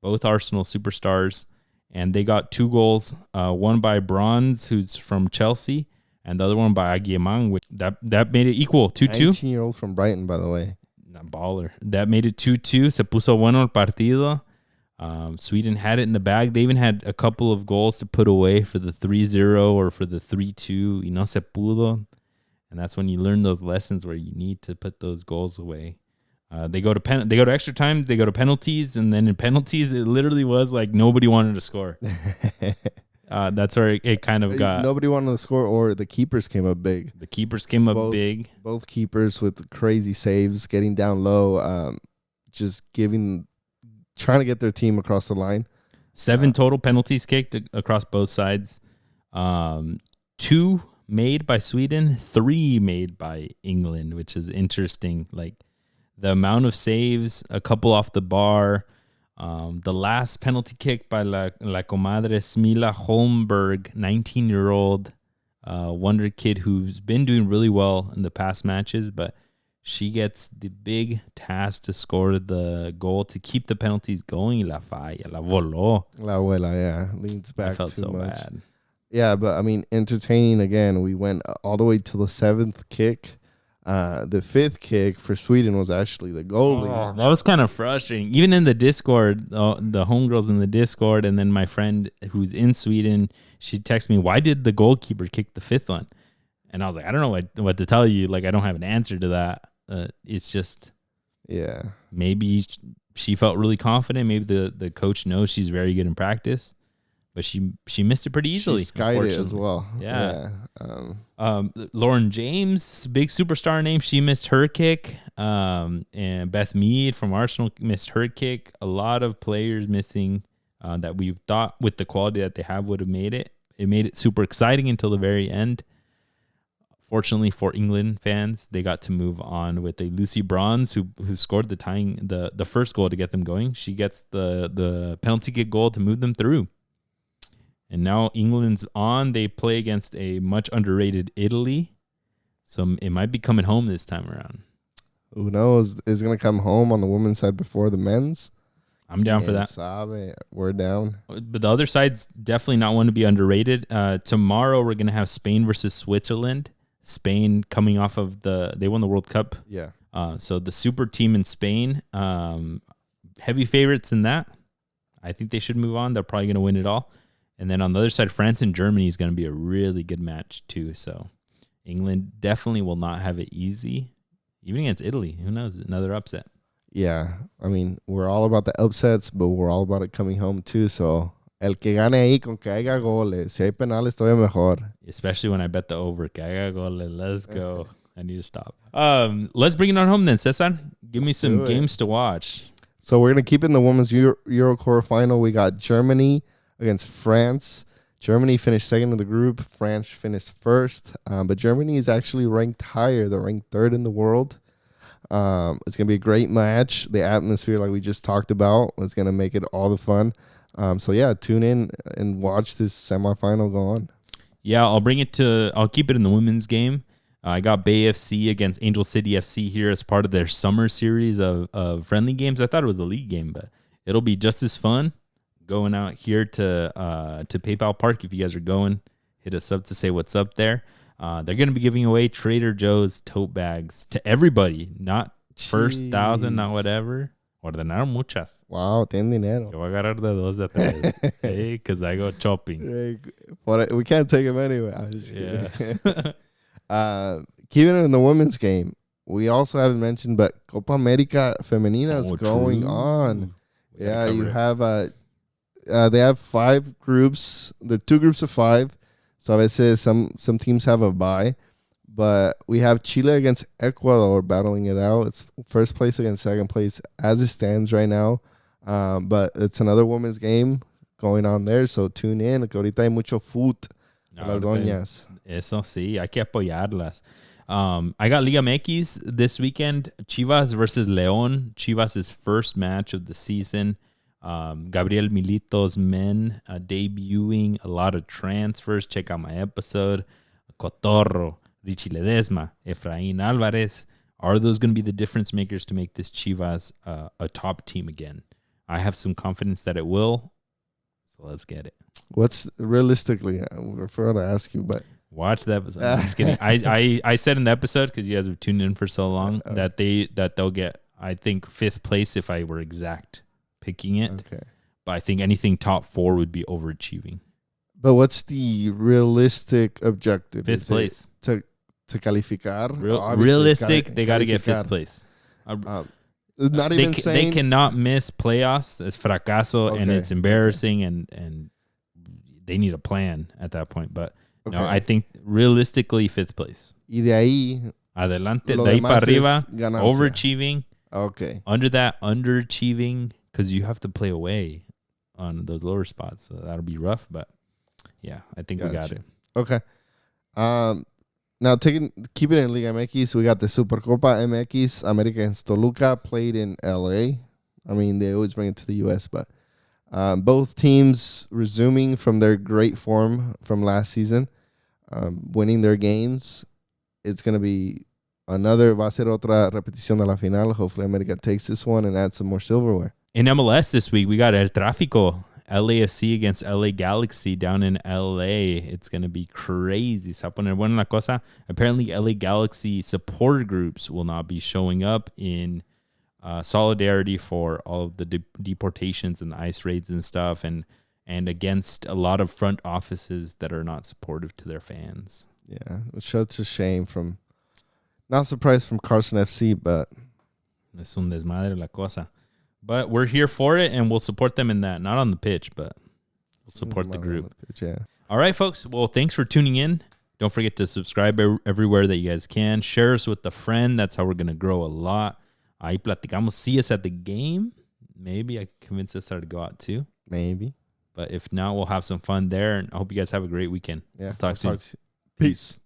both Arsenal superstars. And they got 2 goals, one by Bronze, who's from Chelsea, and the other one by Aguiman, which that made it equal, 2-2.
19-year-old from Brighton, by the way.
Baller. That made it 2-2. Se puso bueno el partido. Sweden had it in the bag. They even had a couple of goals to put away for the 3-0 or for the 3-2. Y no se pudo. And that's when you learn those lessons where you need to put those goals away. They go to extra time. They go to penalties, and then in penalties, it literally was like nobody wanted to score. That's where it kind of got.
Nobody wanted to score, or the keepers came up big.
The keepers came up big.
Both keepers with crazy saves, getting down low, just trying to get their team across the line.
7 total penalties kicked across both sides. 2 made by Sweden, 3 made by England, which is interesting. Like the amount of saves, a couple off the bar. The last penalty kick by La Comadre Smila Holmberg, 19-year-old wonder kid who's been doing really well in the past matches, but she gets the big task to score the goal to keep the penalties going. La falla, la voló.
La abuela, yeah. Leans back
I felt
too
so
much.
bad.
Yeah, but I mean, entertaining again. We went all the way to the 7th kick. The 5th kick for Sweden was actually the goalie.
Oh, that was kind of frustrating. Even in the Discord, the homegirls in the Discord, and then my friend who's in Sweden, she texted me, "Why did the goalkeeper kick the 5th one?" And I was like, I don't know what to tell you. Like, I don't have an answer to that. It's just,
yeah,
maybe she felt really confident. Maybe the coach knows she's very good in practice. But she missed it pretty easily.
She skied it as well.
Yeah. Lauren James, big superstar name, she missed her kick. And Beth Mead from Arsenal missed her kick. A lot of players missing that we thought with the quality that they have would have made it. It made it super exciting until the very end. Fortunately for England fans, they got to move on with a Lucy Bronze who scored the first goal to get them going. She gets the penalty kick goal to move them through. And now England's on. They play against a much underrated Italy. So it might be coming home this time around.
Who knows? Is going to come home on the women's side before the men's?
I'm down for that.
We're down.
But the other side's definitely not one to be underrated. Tomorrow we're going to have Spain versus Switzerland. Spain coming off of they won the World Cup.
Yeah.
So the super team in Spain, heavy favorites in that. I think they should move on. They're probably going to win it all. And then on the other side, France and Germany is going to be a really good match too. So England definitely will not have it easy. Even against Italy, who knows? Another upset.
Yeah. I mean, we're all about the upsets, but we're all about it coming home too. So el que gane ahí con que haya goles. Si hay penales, todavía mejor.
Especially when I bet the over. Que haya goles. Let's go. I need to stop. Let's bring it on home then, Cesar. Give me some games to watch.
So we're going to keep in the women's Euro quarterfinal. We got Germany against France. Germany finished second in the group. France finished first. But Germany is actually ranked higher. They're ranked 3rd in the world. It's going to be a great match. The atmosphere, like we just talked about, is going to make it all the fun. So, yeah, tune in and watch this semifinal go on.
Yeah, I'll keep it in the women's game. I got Bay FC against Angel City FC here as part of their summer series of friendly games. I thought it was a league game, but it'll be just as fun. Going out here to PayPal Park. If you guys are going, hit us up to say what's up there. They're going to be giving away Trader Joe's tote bags to everybody, not first 1,000, not whatever. Ordenaron muchas.
Wow, tienen dinero.
Yo voy a agarrar de 2 de 3. Hey, because I go shopping.
We can't take them anyway. I'm just kidding. Keeping it in the women's game, we also haven't mentioned, but Copa America Femenina is going on. Yeah, you have they have 5 groups. The 2 groups of 5. So I say some teams have a bye. But we have Chile against Ecuador battling it out. It's first place against second place as it stands right now. But it's another women's game going on there. So tune in. Que ahorita hay mucho foot. Las doñas.
Eso sí, hay que apoyarlas. I got Liga MX this weekend. Chivas versus León. Chivas' first match of the season. Gabriel Milito's men debuting, a lot of transfers. Check out my episode. Cotorro, Richie Ledesma, Efrain Alvarez. Are those going to be the difference makers to make this Chivas a top team again? I have some confidence that it will. So let's get it.
What's realistically? I forgot to ask you, but
watch the episode. I'm just kidding. I said in the episode, because you guys have tuned in for so long, that they'll get, I think, 5th place if I were exact picking it.
Okay.
But I think anything top 4 would be overachieving.
But what's the realistic objective?
5th place.
To calificar?
Realistic, they got to get 5th place.
Not even saying
they cannot miss playoffs. It's fracaso, and it's embarrassing, and they need a plan at that point. But no, I think realistically 5th place.
Y de ahí,
adelante, de ahí para arriba,
ganancia.
overachieving.
Okay.
Under that, underachieving, because you have to play away on those lower spots. So that'll be rough, but yeah, I think we got it.
Okay. Now, keep it in Liga MX. We got the Supercopa MX. America against Toluca played in LA. I mean, they always bring it to the US, but both teams resuming from their great form from last season, winning their games. It's going to be va a ser otra repetición de la final. Hopefully, America takes this one and adds some more silverware.
In MLS this week, we got El Tráfico. LAFC against LA Galaxy down in LA. It's going to be crazy. Se va a poner buena la cosa. Apparently, LA Galaxy supporter groups will not be showing up in solidarity for all of the deportations and the ICE raids and stuff, and against a lot of front offices that are not supportive to their fans.
Yeah, it's such a shame from, not surprised from Carson FC, but
es un desmadre la cosa. But we're here for it, and we'll support them in that. Not on the pitch, but we'll support the group. All right, folks. Well, thanks for tuning in. Don't forget to subscribe everywhere that you guys can. Share us with a friend. That's how we're going to grow a lot. Ahí platicamos. See us at the game. Maybe I can convince Cesar to go out too.
Maybe.
But if not, we'll have some fun there. And I hope you guys have a great weekend.
Yeah.
Talk soon.
Peace.